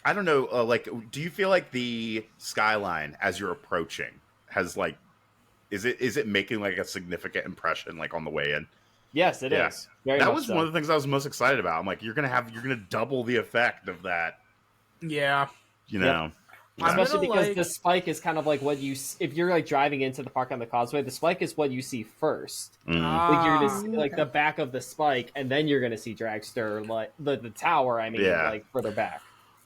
I don't know, like, do you feel like the skyline as you're approaching has like, is it making like a significant impression like on the way in? Yes, it is. Very that much was so. one of the things I was most excited about. I'm like, you're gonna double the effect of that. Yeah. You know. Yeah. Especially because the spike is kind of like what you, if you're like driving into the park on the causeway, the spike is what you see first. Like you're gonna see, like the back of the spike, and then you're gonna see Dragster, like the tower. I mean, like further back.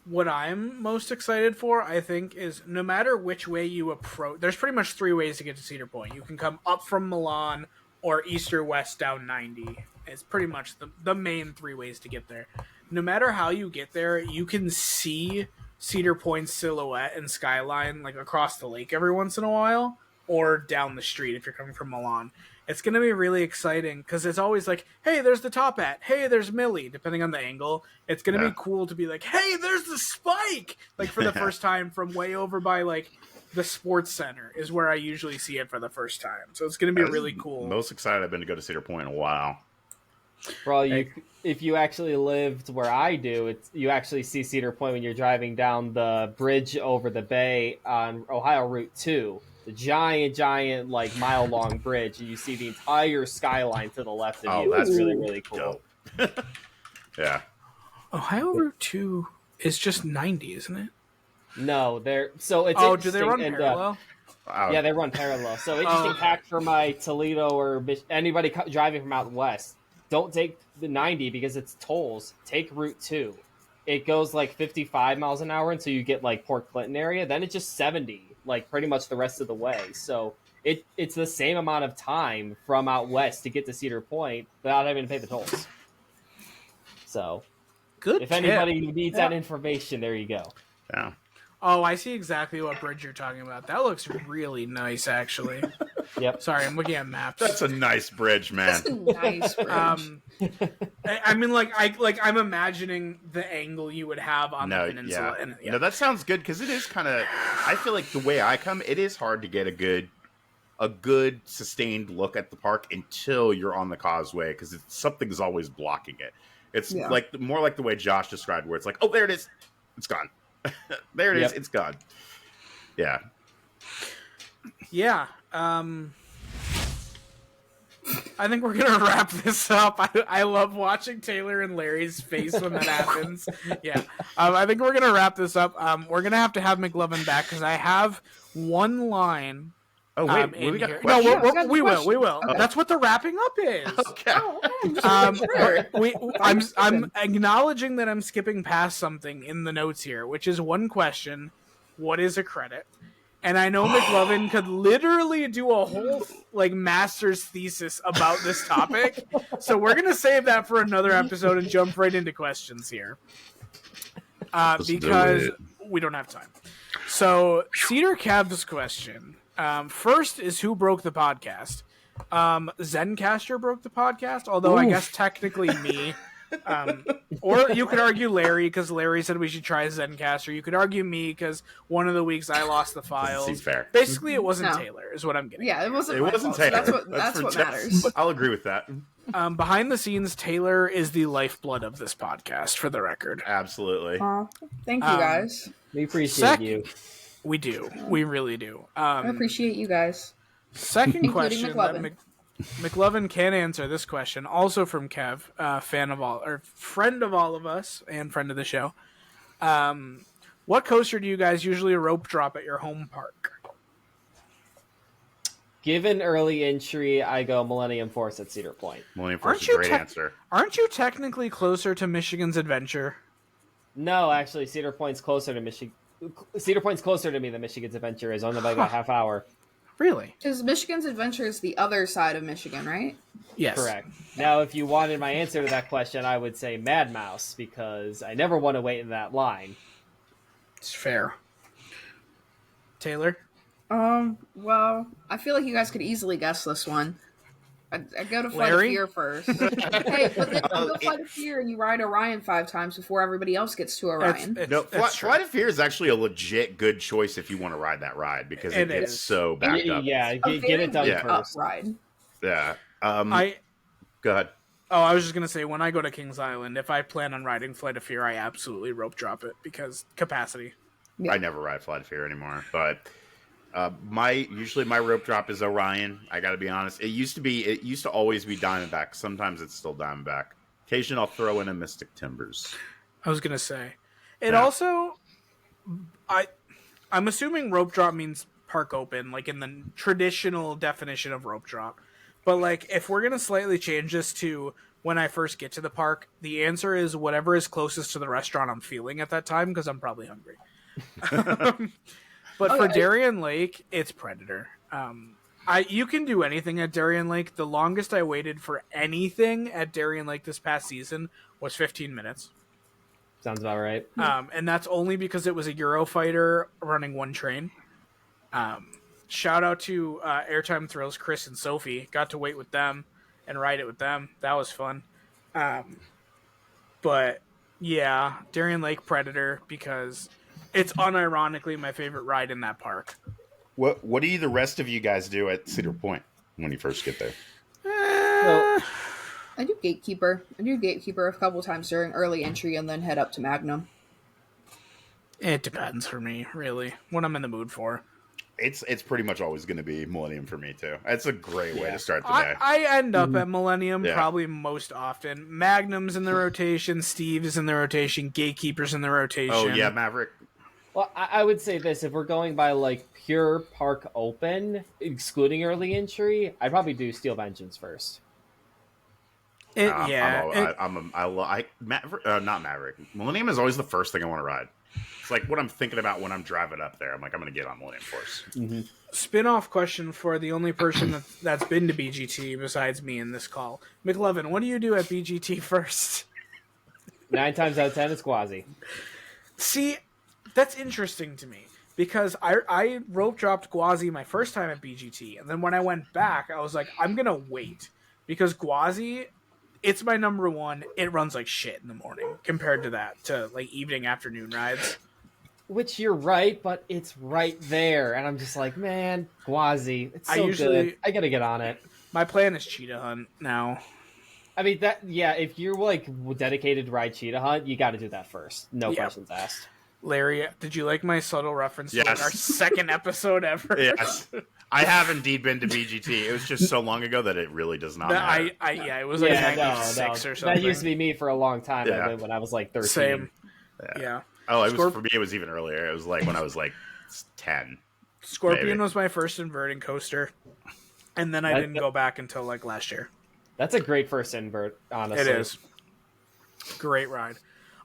What I'm most excited for, I think, is no matter which way you approach, there's pretty much 3 ways to get to Cedar Point. You can come up from Milan or east or west down 90. It's pretty much the main 3 ways to get there. No matter how you get there, you can see Cedar Point's silhouette and skyline like across the lake every once in a while, or down the street if you're coming from Milan. It's going to be really exciting because it's always like, hey, there's the top hat. Hey, there's Millie, depending on the angle. It's going to be cool to be like, hey, there's the spike! Like for the first time from way over by like the sports center is where I usually see it for the first time. So it's going to be really cool. Most excited I've been to go to Cedar Point in a while. Well, if you actually lived where I do, you actually see Cedar Point when you're driving down the bridge over the bay on Ohio Route 2. The giant, like, mile-long bridge, and you see the entire skyline to the left of you. That's really, really cool. Yeah. Ohio Route 2 is just 90, isn't it? No, so it's do they run parallel? Yeah, they run parallel. So interesting fact for my Toledo or anybody driving from out west. Don't take the 90 because it's tolls. Take Route 2. It goes like 55 miles an hour until you get like Port Clinton area. Then it's just 70, like pretty much the rest of the way. So it's the same amount of time from out west to get to Cedar Point without having to pay the tolls. So good. If anybody needs that information, there you go. Yeah. Oh, I see exactly what bridge you're talking about. That looks really nice, actually. Yep. Sorry, I'm looking at maps. That's a nice bridge, man. That's a nice bridge. I mean, I'm imagining the angle you would have on the peninsula. Yeah. And, No, that sounds good because it is kind of. I feel like the way I come, it is hard to get a good sustained look at the park until you're on the causeway because something's always blocking it. It's like more like the way Josh described, where it's like, oh, there it is, it's gone. There it is, it's gone. Yeah. Yeah. I think we're gonna wrap this up. I love watching Taylor and Larry's face when that happens. Yeah, I think we're gonna wrap this up. We're gonna have to have McLovin back because I have one line. Oh wait, in we got here. questions? Yeah, we got We will. questions. Okay. That's what the wrapping up is. Okay. Oh, okay. I'm just making sure. I'm acknowledging that I'm skipping past something in the notes here, which is one question: what is a credit? And I know McLovin could literally do a whole master's thesis about this topic, so we're gonna save that for another episode and jump right into questions here, because we don't have time. So Cedar Cav's question. First is who broke the podcast. Zencaster broke the podcast, although I guess technically me. Or you could argue Larry because Larry said we should try Zencaster. You could argue me because one of the weeks I lost the files. Seems fair. Basically, it wasn't No. Taylor, is what I'm getting. Yeah, it wasn't. It my wasn't fault, so Taylor. That's for what Jeff. matters. I'll agree with that. Behind the scenes, Taylor is the lifeblood of this podcast, for the record. Absolutely. Thank you guys. We appreciate you. We do. We really do. I appreciate you guys. Second Including question McLovin. that McLovin can answer this question, also from Kev, friend of all of us and friend of the show. What coaster do you guys usually rope drop at your home park? Given early entry, I go Millennium Force at Cedar Point. Millennium Aren't Force is a you great answer. Aren't you technically closer to Michigan's Adventure? No, actually, Cedar Point's closer to Michigan. Cedar Point's closer to me than Michigan's Adventure is, only by about a half hour. Really? Because Michigan's Adventure is the other side of Michigan, right? Yes. Correct. Now, if you wanted my answer to that question, I would say Mad Mouse, because I never want to wait in that line. It's fair. Taylor? Well, I feel like you guys could easily guess this one. I go to Flight Larry? of Fear first. Hey, but then you go Flight of Fear and you ride Orion 5 times before everybody else gets to Orion. No, That's true. Flight of Fear is actually a legit good choice if you want to ride that ride because it gets is. so backed up. Yeah, A get very it done backed up first. ride. Yeah. I Go ahead. I was just gonna say, when I go to Kings Island, if I plan on riding Flight of Fear, I absolutely rope drop it because capacity. Yeah. I never ride Flight of Fear anymore, but usually my rope drop is Orion. I got to be honest. It used to always be Diamondback. Sometimes it's still Diamondback. Occasionally I'll throw in a Mystic Timbers. I was gonna say, it Yeah. also, I'm assuming rope drop means park open, like in the traditional definition of rope drop. But like, if we're gonna slightly change this to when I first get to the park, the answer is whatever is closest to the restaurant I'm feeling at that time because I'm probably hungry. But for Darien Lake, it's Predator. You can do anything at Darien Lake. The longest I waited for anything at Darien Lake this past season was 15 minutes. Sounds about right. And that's only because it was a Eurofighter running one train. Shout out to Airtime Thrills, Chris and Sophie. Got to wait with them and ride it with them. That was fun. But yeah, Darien Lake Predator because it's unironically my favorite ride in that park. What do the rest of you guys do at Cedar Point when you first get there? I do Gatekeeper. A couple times during early entry and then head up to Magnum. It depends for me, really, what I'm in the mood for. It's pretty much always going to be Millennium for me too. It's a great way to start the day. I end up at Millennium Yeah. probably most often. Magnum's in the rotation, Steve's in the rotation, Gatekeeper's in the rotation. Oh yeah, Maverick. Well, I would say this. If we're going by, like, pure park open, excluding early entry, I'd probably do Steel Vengeance first. Not Maverick. Millennium is always the first thing I want to ride. It's like what I'm thinking about when I'm driving up there. I'm like, I'm going to get on Millennium Force. Spin-off question for the only person that's been to BGT besides me in this call. McLovin, what do you do at BGT first? 9 times out of 10, it's Quasi. See, that's interesting to me because I rope dropped Gwazi my first time at BGT, and then when I went back, I was like, I'm gonna wait because Gwazi, it's my number one. It runs like shit in the morning compared to like evening, afternoon rides. Which you're right, but it's right there, and I'm just like, man, Gwazi, it's so good. I gotta get on it. My plan is Cheetah Hunt now. I mean if you're like dedicated to ride Cheetah Hunt, you got to do that first. No questions asked. Larry, did you like my subtle reference to like Yes. our second episode ever? Yes. I have indeed been to BGT. It was just so long ago that it really does not matter. It was like 96 or something. That used to be me for a long time. Yeah. I went when I was like 13. Same. Yeah. Oh, it was for me. It was even earlier. It was like when I was like 10. Scorpion maybe. was my first inverting coaster, and then I didn't go back until like last year. That's a great first invert, honestly. It is. Great ride.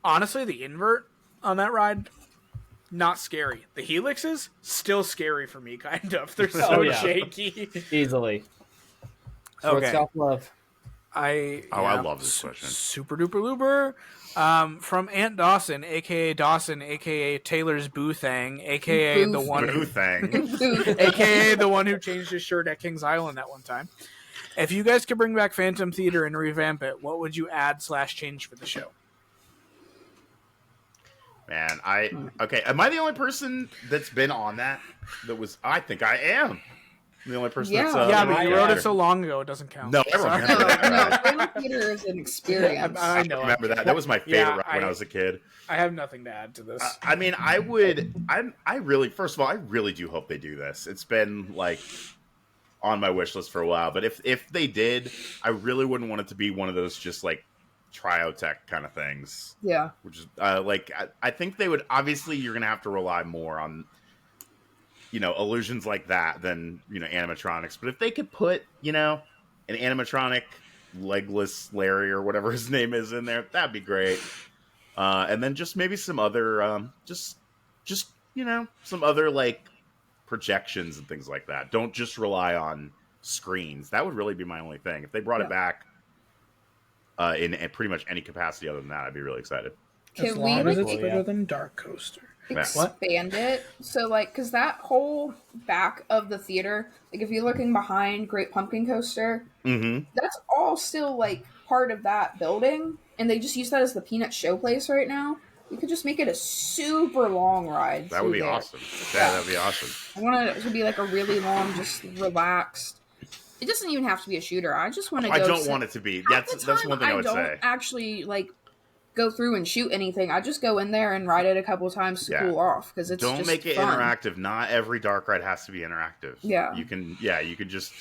Honestly, the invert on that ride, not scary. The helixes, still scary for me, kind of. They're so shaky. Easily. So Okay. it's self-love. I love this question. Super duper looper. From Aunt Dawson, aka Dawson, aka Taylor's Boo Thang, aka the one Boo thing. aka the one who changed his shirt at Kings Island at one time. If you guys could bring back Phantom Theater and revamp it, what would you add / change for the show? Man, okay. Am I the only person that's been on that? I think I am. I'm the only person that's but you wrote it so long ago, it doesn't count. No, I remember that. No, Phantom Theater is an experience. I know. remember that. That was my favorite ride when I was a kid. I have nothing to add to this. I mean, first of all, I really do hope they do this. It's been like on my wish list for a while, but if they did, I really wouldn't want it to be one of those just like Triotech kind of things. Yeah. Which is I think they would, obviously you're going to have to rely more on, illusions like that than, animatronics. But if they could put, an animatronic legless Larry or whatever his name is in there, that'd be great. And then just maybe some other, some other like projections and things like that. Don't just rely on screens. That would really be my only thing. If they brought it back in pretty much any capacity other than that, I'd be really excited. As long as it's bigger than Dark Coaster. Expand it so because that whole back of the theater, like if you're looking behind Great Pumpkin Coaster, that's all still like part of that building, and they just use that as the Peanut showplace right now. You could just make it a super long ride. That would be awesome. Yeah, that'd be awesome. I want it to be like a really long, just relaxed. It doesn't even have to be a shooter. I just want to. I don't want it to be. That's one thing I would say. I don't actually go through and shoot anything. I just go in there and ride it a couple of times to cool off because it's don't just make it fun. Interactive. Not every dark ride has to be interactive. Yeah, you can just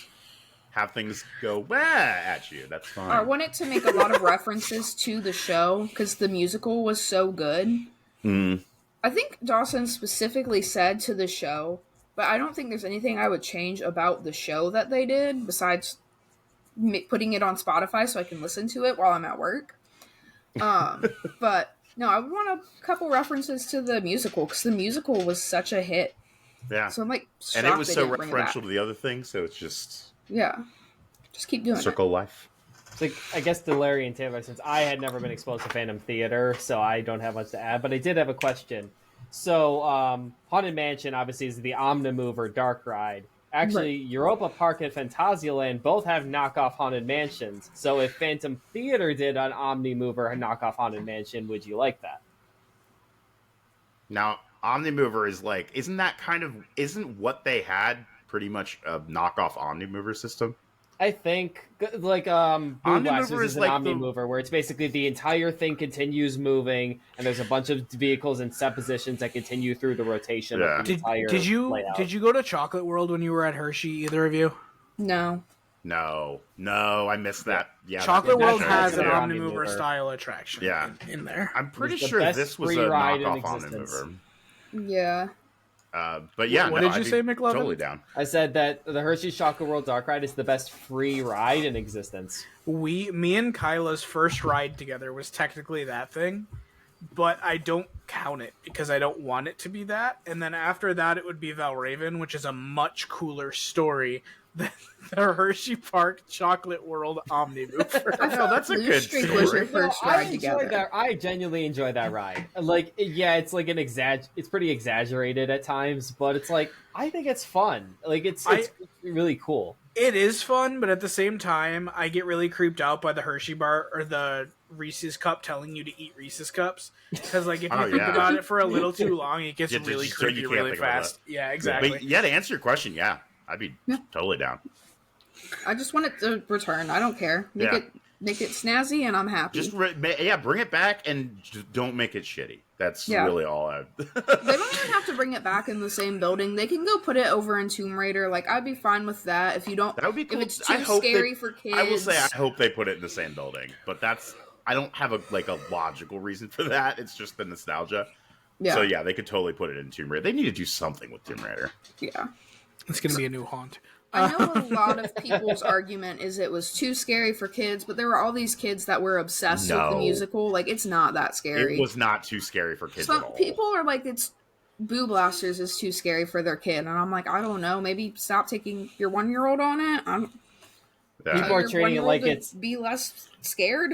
have things go at you. That's fine. I want it to make a lot of references to the show because the musical was so good. I think Dawson specifically said to the show, but I don't think there's anything I would change about the show that they did besides putting it on Spotify so I can listen to it while I'm at work. But no, I would want a couple references to the musical because the musical was such a hit. Yeah. So I'm like, and it was so referential to the other thing, so it's just just keep doing circle life. It's like, I guess to Larry and Taylor, since I had never been exposed to Phantom Theater, so I don't have much to add, but I did have a question. So, Haunted Mansion obviously is the Omnimover dark ride. Actually, Europa Park and Phantasialand both have knockoff Haunted Mansions. So if Phantom Theater did an Omnimover knockoff Haunted Mansion, would you like that? Now, Omnimover is like, isn't what they had pretty much a knockoff Omnimover system? I think, like, Boom Blasters is an like Omnimover, where it's basically the entire thing continues moving, and there's a bunch of vehicles in set positions that continue through the rotation of the entire layout. Did you go to Chocolate World when you were at Hershey, either of you? No, I missed that. Yeah, Chocolate World has an Omnimover style attraction in there. I'm pretty sure this was a knockoff Omnimover. Yeah. But yeah, what did you say, McLovin? Totally down. I said that the Hershey's Chocolate World Dark Ride is the best free ride in existence. Me and Kyla's first ride together was technically that thing, but I don't count it because I don't want it to be that. And then after that, it would be Valraven, which is a much cooler story than the Hershey Park Chocolate World Omnimover. No, that's a good story. Was your first ride together. I genuinely enjoy that ride. Like, it's like it's pretty exaggerated at times, but it's like, I think it's fun. Like, it's really cool. It is fun, but at the same time, I get really creeped out by the Hershey bar or the Reese's cup telling you to eat Reese's cups. Because, like, if you think about it for a little too long, it gets really creepy really fast. Yeah, exactly. But to answer your question, I'd be totally down. I just want it to return. I don't care. Make it Make it snazzy, and I'm happy. Just bring it back and just don't make it shitty. That's really all I. They don't even have to bring it back in the same building. They can go put it over in Tomb Raider. Like, I'd be fine with that. If you don't, that would be cool. If it's too scary for kids, I will say I hope they put it in the same building, but I don't have a logical reason for that. It's just the nostalgia. Yeah. So yeah, they could totally put it in Tomb Raider. They need to do something with Tomb Raider. Yeah, it's gonna be a new haunt. I know a lot of people's argument is it was too scary for kids, but there were all these kids that were obsessed with the musical. Like, it's not that scary. It was not too scary for kids at all. People are like, it's Boo Blasters is too scary for their kid. And I'm like, I don't know. Maybe stop taking your 1-year-old on it. People are treating it like it's... Be less scared.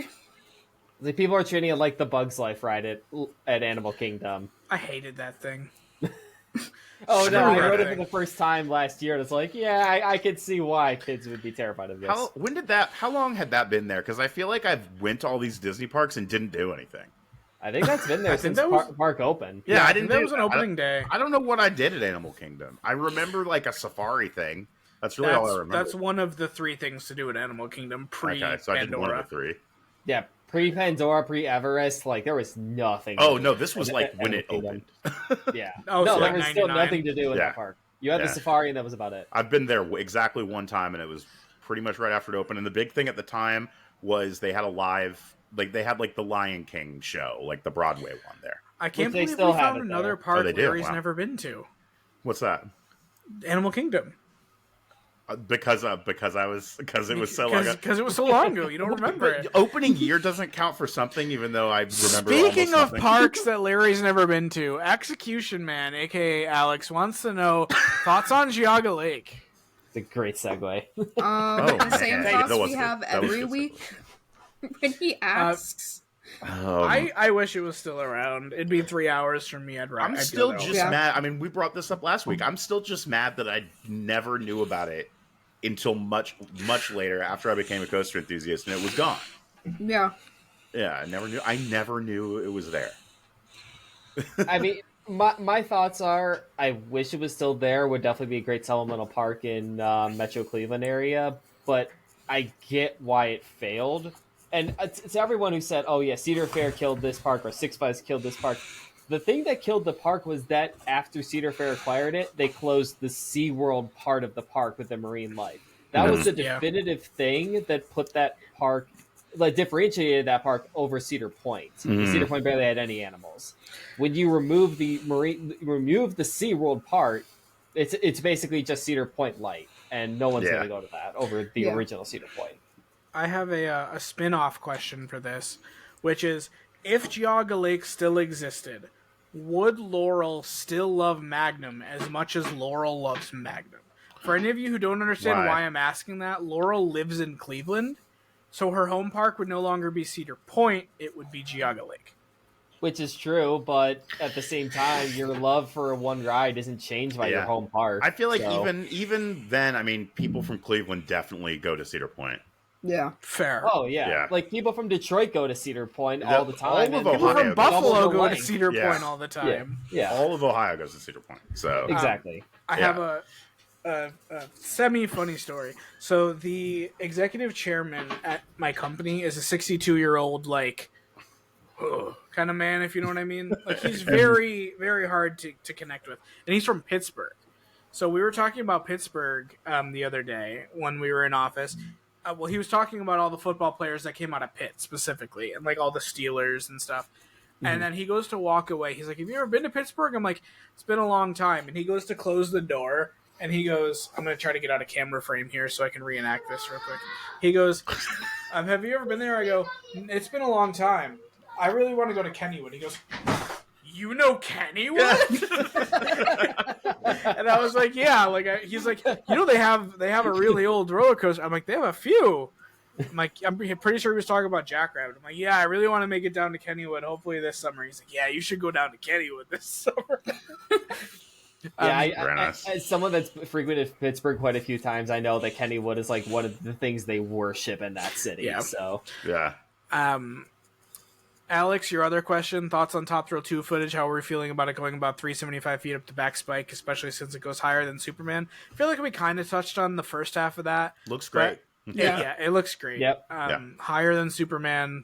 The people are treating it like the Bugs Life ride at Animal Kingdom. I hated that thing. Oh no! I rode it for the first time last year, and it's like, yeah, I could see why kids would be terrified of this. How long had that been there? Because I feel like I've went to all these Disney parks and didn't do anything. I think that's been there since park opened. Yeah, I didn't. That was an opening day. I don't know what I did at Animal Kingdom. I remember like a safari thing. That's really all I remember. That's one of the 3 things to do at Animal Kingdom pre-Pandora. Okay, so I did one of the 3. Yeah. Pre-Pandora, pre-Everest, like, there was nothing. Oh, no, this was, like, when it opened. Yeah. Oh, no, so there was still nothing to do in that park. You had the safari, and that was about it. I've been there exactly one time, and it was pretty much right after it opened. And the big thing at the time was they had a live, like, the Lion King show, like the Broadway one there. I can't believe we found another park Larry's never been to. What's that? Animal Kingdom. Because it was so long ago. Because it was so long ago, you don't remember it. Opening year doesn't count for something, even though I remember. Speaking of parks that Larry's never been to, Execution Man, aka Alex, wants to know thoughts on Geauga Lake. It's a great segue. The same thoughts we have every week when he asks. I wish it was still around. It'd be 3 hours from me. I'm still just mad. I mean, we brought this up last week. I'm still just mad that I never knew about it until much later after I became a coaster enthusiast, and it was gone. Yeah. Yeah, I never knew it was there. I mean, my thoughts are, I wish it was still there. Would definitely be a great supplemental park in Metro Cleveland area, but I get why it failed. And to everyone who said, oh yeah, Cedar Fair killed this park or Six Flags killed this park, the thing that killed the park was that after Cedar Fair acquired it, they closed the SeaWorld part of the park with the marine life. That was the definitive thing that put that park, like, differentiated that park over Cedar Point. Cedar Point barely had any animals. When you remove the SeaWorld part, it's basically just Cedar Point light, and no one's going to go to that over the original Cedar Point. I have a spin-off question for this, which is, if Geauga Lake still existed, would Laurel still love Magnum as much as Laurel loves Magnum? For any of you who don't understand why I'm asking that, Laurel lives in Cleveland, so her home park would no longer be Cedar Point, it would be Geauga Lake. Which is true, but at the same time, your love for one ride isn't changed by your home park. I feel like even then, I mean, people from Cleveland definitely go to Cedar Point. Yeah. Fair. Oh, yeah. Like, people from Detroit go to Cedar Point all the time. All of people Ohio from Buffalo go to Cedar Point all the time. Yeah. All of Ohio goes to Cedar Point. So exactly. I have a semi-funny story. So, the executive chairman at my company is a 62-year-old, like, kind of man, if you know what I mean. Like, he's very, very hard to connect with. And he's from Pittsburgh. So, we were talking about Pittsburgh the other day when we were in office. Well, he was talking about all the football players that came out of Pitt specifically, and like all the Steelers and stuff. And then he goes to walk away. He's like, "Have you ever been to Pittsburgh?" I'm like, "It's been a long time." And he goes to close the door, and he goes, "I'm going to try to get out of camera frame here so I can reenact this real quick." He goes, "Have you ever been there?" I go, "It's been a long time. I really want to go to Kennywood." He goes, "You know Kennywood?" And I was like, "Yeah." Like, he's like, "You know, they have a really old roller coaster." I'm like, "They have a few." I'm like, "I'm pretty sure he was talking about Jackrabbit." I'm like, "Yeah, I really want to make it down to Kennywood, hopefully this summer." He's like, "Yeah, you should go down to Kennywood this summer." As someone that's frequented Pittsburgh quite a few times, I know that Kennywood is like one of the things they worship in that city. Yeah. So yeah. Alex, your other question, thoughts on Top Thrill 2 footage? How are we feeling about it going about 375 feet up to back spike, especially since it goes higher than Superman? I feel like we kind of touched on the first half of that. Looks great. Yeah, it looks great. Yep. Higher than Superman.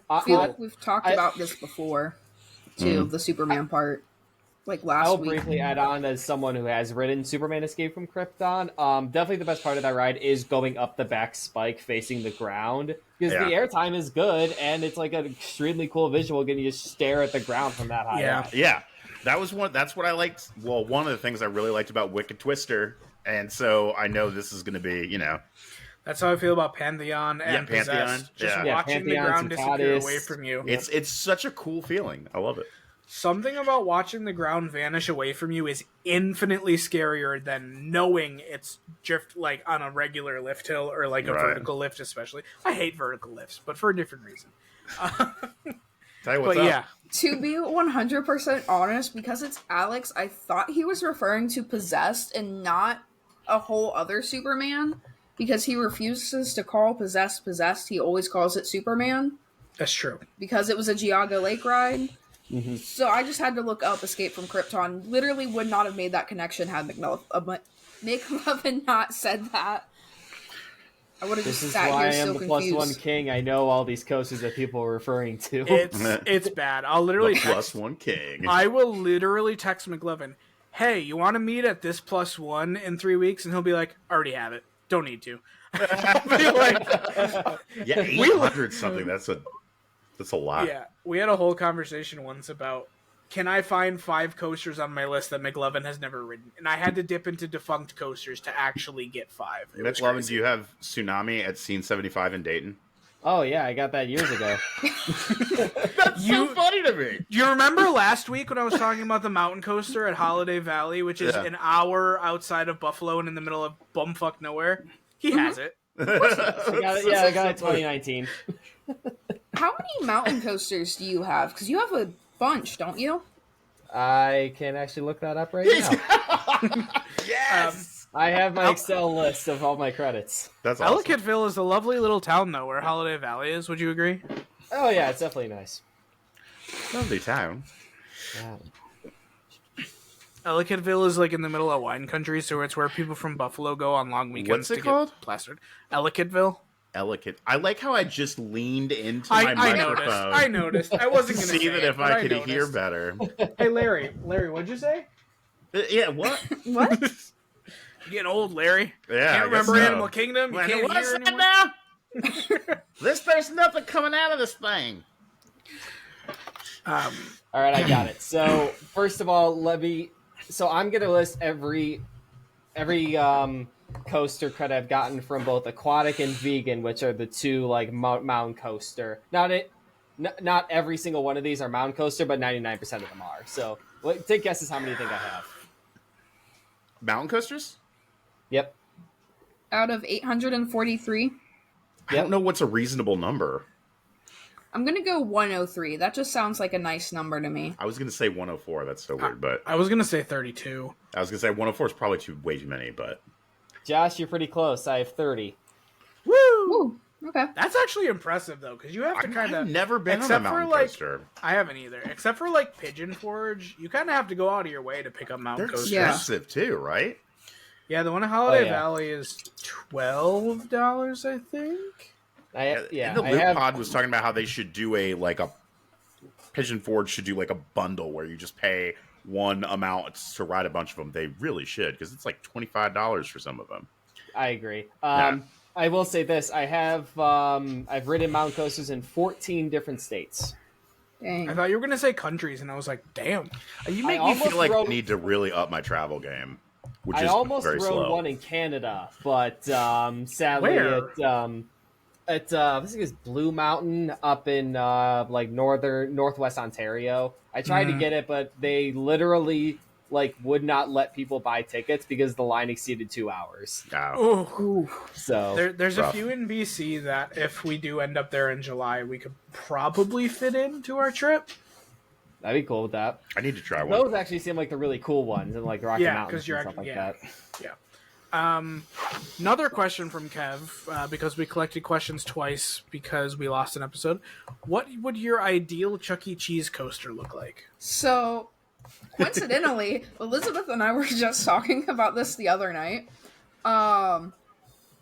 I feel like we've talked about this before, too, the Superman part. Like last I'll week. briefly add on as someone who has ridden Superman Escape from Krypton. Definitely the best part of that ride is going up the back spike facing the ground because the airtime is good and it's like an extremely cool visual getting you to stare at the ground from that high up. Yeah. That's what I liked. Well, one of the things I really liked about Wicked Twister, and so I know this is going to be, That's how I feel about Pantheon and Possessed. Just watching the ground disappear away from you. It's such a cool feeling. I love it. Something about watching the ground vanish away from you is infinitely scarier than knowing it's drift like on a regular lift hill or like a vertical lift, especially. I hate vertical lifts, but for a different reason. Tell you what's up. Yeah. To be 100% honest, because it's Alex, I thought he was referring to Possessed and not a whole other Superman, because he refuses to call Possessed. He always calls it Superman. That's true. Because it was a Geauga Lake ride. Mm-hmm. So I just had to look up Escape from Krypton. Literally would not have made that connection had McLovin not said that. I would have just sat here so confused. This is why I am the +1 king. I know all these coasters that people are referring to. It's bad. I'll literally the +1 king. I will literally text McLovin, hey, you want to meet at this +1 in 3 weeks? And he'll be like, already have it. Don't need to. Yeah, 800 something. That's a lot. Yeah, we had a whole conversation once about, can I find 5 coasters on my list that McLovin has never ridden? And I had to dip into defunct coasters to actually get 5. McLovin, do you have Tsunami at Scene 75 in Dayton? Oh, yeah, I got that years ago. That's so funny to me. Do you remember last week when I was talking about the mountain coaster at Holiday Valley, which is an hour outside of Buffalo and in the middle of bumfuck nowhere? He has it. I got it 2019. How many mountain coasters do you have? Because you have a bunch, don't you? I can actually look that up right now. Yes! I have my Excel list of all my credits. That's awesome. Ellicottville is a lovely little town, though, where Holiday Valley is. Would you agree? Oh, yeah, it's definitely nice. Lovely town. Yeah. Ellicottville is like in the middle of wine country, so it's where people from Buffalo go on long weekends What's it called? Get plastered. Ellicottville. I like how I just leaned into my microphone. I noticed. I wasn't going to see that if I could hear better. Hey, Larry, what'd you say? Yeah, what? What? You're getting old, Larry. Yeah, Can't remember Animal Kingdom. You can't hear anymore. Now? There's nothing coming out of this thing. All right, I got it. So first of all, So I'm gonna list every coaster credit I've gotten from both aquatic and vegan, which are the two like mountain coaster. Not every single one of these are mountain coaster, but 99% of them are. So take guesses how many you think I have. Mountain coasters? Yep. Out of 843? I don't know what's a reasonable number. I'm going to go 103. That just sounds like a nice number to me. I was going to say 104. That's so weird, but... I was going to say 32. I was going to say 104 is probably way too many, but... Josh, you're pretty close. I have 30. Woo! Ooh, okay. That's actually impressive, though, because you have to kind of... I've never been on a mountain coaster. I haven't either. Except for, like, Pigeon Forge, you kind of have to go out of your way to pick up mountain coasters. They're expensive, too, right? Yeah, the one at Holiday Valley is $12, I think. The Loop Pod was talking about how they should do a Pigeon Forge should do like a bundle where you just pay one amount to ride a bunch of them. They really should, because it's like $25 for some of them. I agree. I will say this: I've ridden mountain coasters in 14 different states. Dang. I thought you were gonna say countries, and I was like, "Damn!" You make me feel like I need to really up my travel game. Which is almost very rode slow. one in Canada, but sadly, Where? I think it's Blue Mountain up in northwest Ontario. I tried to get it, but they literally would not let people buy tickets because the line exceeded 2 hours. Ooh. So there's a few in BC that if we do end up there in July, we could probably fit into our trip. That'd be cool with that. I need to try one. Those actually seem like the really cool ones, and like Rocky Mountains and stuff like that. Yeah. Another question from Kev, because we collected questions twice because we lost an episode. What would your ideal Chuck E. Cheese coaster look like? So, coincidentally, Elizabeth and I were just talking about this the other night.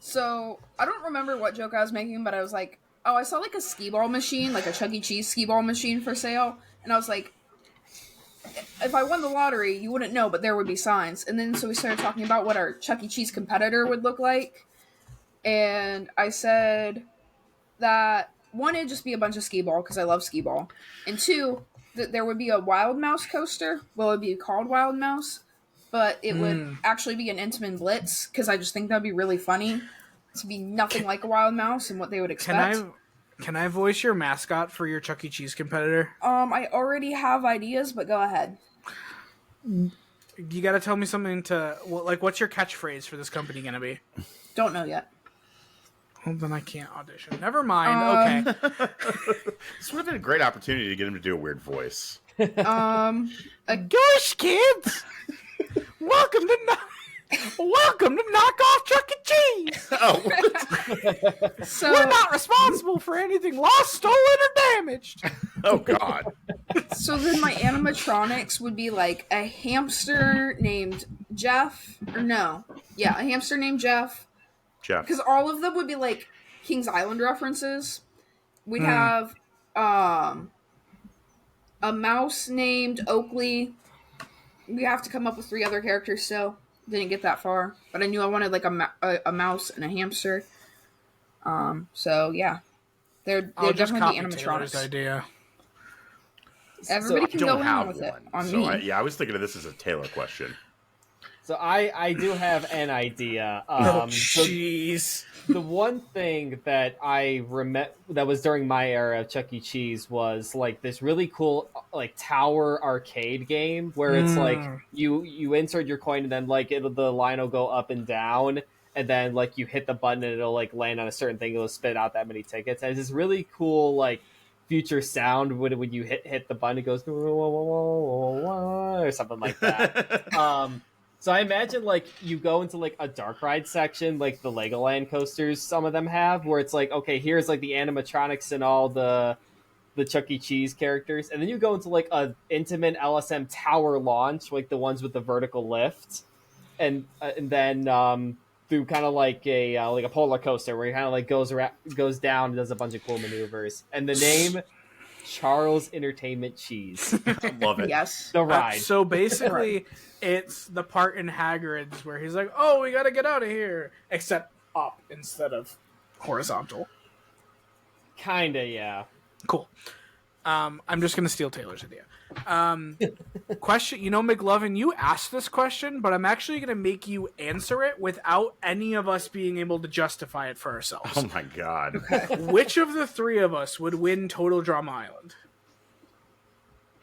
So I don't remember what joke I was making, but I was like, oh, I saw like a skee ball machine, like a Chuck E. Cheese skee ball machine for sale. And I was like, if I won the lottery, you wouldn't know, but there would be signs. And then so we started talking about what our Chuck E. Cheese competitor would look like. And I said that one, it'd just be a bunch of skee ball because I love skee ball. And two, that there would be a Wild Mouse coaster. Well, it would be called Wild Mouse, but it would actually be an Intamin Blitz because I just think that'd be really funny to be nothing like a Wild Mouse and what they would expect. Can I voice your mascot for your Chuck E. Cheese competitor? I already have ideas, but go ahead. You got to tell me something to like. What's your catchphrase for this company gonna be? Don't know yet. Well, then I can't audition. Never mind. Okay. This would have been a great opportunity to get him to do a weird voice. Gosh, kids! Welcome to Knockoff Chuck E. Cheese. Oh, So We're not responsible for anything lost, stolen, or damaged. oh God. So then my animatronics would be like a hamster named Jeff, or no, yeah, a hamster named Jeff, Jeff. because all of them would be like King's Island references. We'd have a mouse named Oakley. We have to come up with 3 other characters still. Didn't get that far, but I knew I wanted like a mouse and a hamster. So yeah, they're definitely the Taylor's animatronics. idea. Everybody can Don't go in have with one. it on So me. I was thinking of this as a Taylor question. So I do have an idea. So Jeez. the one thing that I remember that was during my era of Chuck E. Cheese was like this really cool like tower arcade game where it's like you insert your coin and then like the line will go up and down and then like you hit the button and it'll like land on a certain thing, it'll spit out that many tickets. And it's this really cool like future sound when you hit the button, it goes or something like that. So I imagine, like, you go into, like, a dark ride section, like the Legoland coasters some of them have, where it's like, okay, here's, like, the animatronics and all the Chuck E. Cheese characters, and then you go into, like, a Intamin LSM tower launch, like the ones with the vertical lift, and then through kind of like a polar coaster, where he kind of, like, goes down and does a bunch of cool maneuvers. And the name... Charles Entertainment Cheese. I love it. Yes. The ride. So basically, it's the part in Hagrid's where he's like, "Oh, we gotta get out of here," except up instead of horizontal. Kinda, yeah. Cool. I'm just gonna steal Taylor's idea. Question. You know, McLovin, you asked this question, but I'm actually gonna make you answer it without any of us being able to justify it for ourselves. Oh my God. Which of the 3 of us would win Total Drama Island?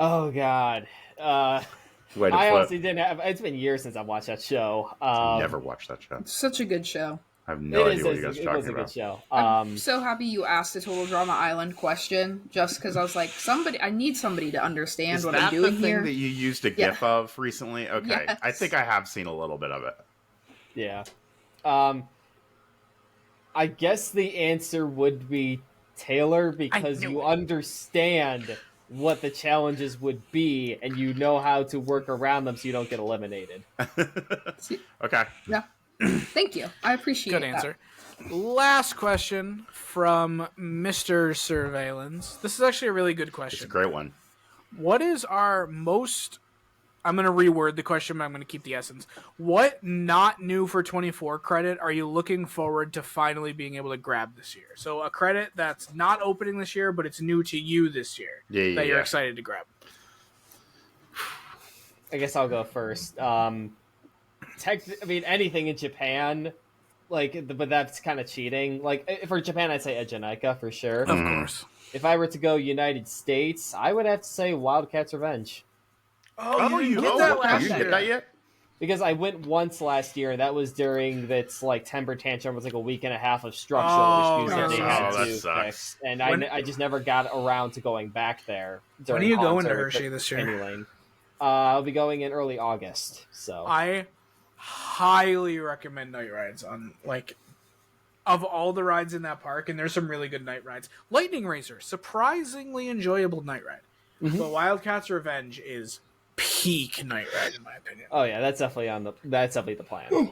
Oh, God. Way to I flip. honestly didn't have... It's been years since I've watched that show. Never watched that show. Such a good show. I have no idea what you guys are it was talking a good about. show. I'm so happy you asked the Total Drama Island question, just because I was like, I need somebody to understand Is what that I'm doing the thing here. that you used a Yeah. GIF of recently? Okay. Yes. I think I have seen a little bit of it. Yeah. I guess the answer would be Taylor, because knew you it. understand what the challenges would be, and you know how to work around them so you don't get eliminated. Okay. Yeah. Thank you. I appreciate Good that. answer. Last question from Mr. Surveillance. This is actually a really good It's a question. great one. What is our most... I'm going to reword the question, but I'm going to keep the essence. What not new for 24 credit are you looking forward to finally being able to grab this year? So a credit that's not opening this year, but it's new to you this year that you're excited to grab. I guess I'll go first. Anything in Japan, but that's kind of cheating. Like, for Japan, I'd say Ejanica for sure. Of course. If I were to go United States, I would have to say Wildcats Revenge. You get that last you year. get that yet? Because I went once last year, and that was during that's like temper tantrum. It was like a week and a half of structural issues that they had that to sucks. fix, and When- I just never got around to going back there. When are during you going to October Hershey this year? Penny Lane. I'll be going in early August. So I highly recommend night rides on, like, of all the rides in that park, and there's some really good night rides. Lightning Razor, surprisingly enjoyable night ride. But Wildcats Revenge is peak night ride, in my opinion. oh yeah, that's definitely the plan.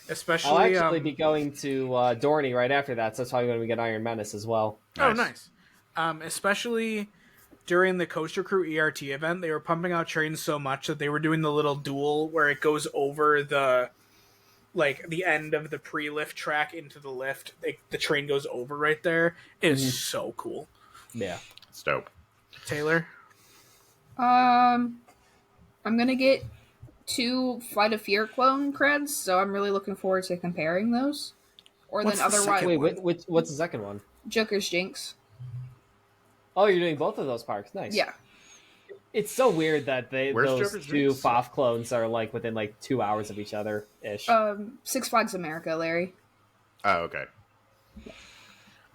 Especially, I'll actually be going to Dorney right after that, so that's probably when we get Iron Menace as well. Oh, nice. Especially during the Coaster Crew ERT event, they were pumping out trains so much that they were doing the little duel where it goes over the end of the pre-lift track into the lift. The train goes over right there. It is so cool. Yeah. It's dope. Taylor? I'm gonna get 2 Flight of Fear clone creds, so I'm really looking forward to comparing those. Or What's then the otherwise, second Wait, what's the second one? Joker's Jinx. Oh, you're doing both of those parks. Nice. Yeah. It's so weird that Where's those Joker's two Jinx? FOF clones are like within like 2 hours of each other ish. Six Flags America, Larry. Oh, okay.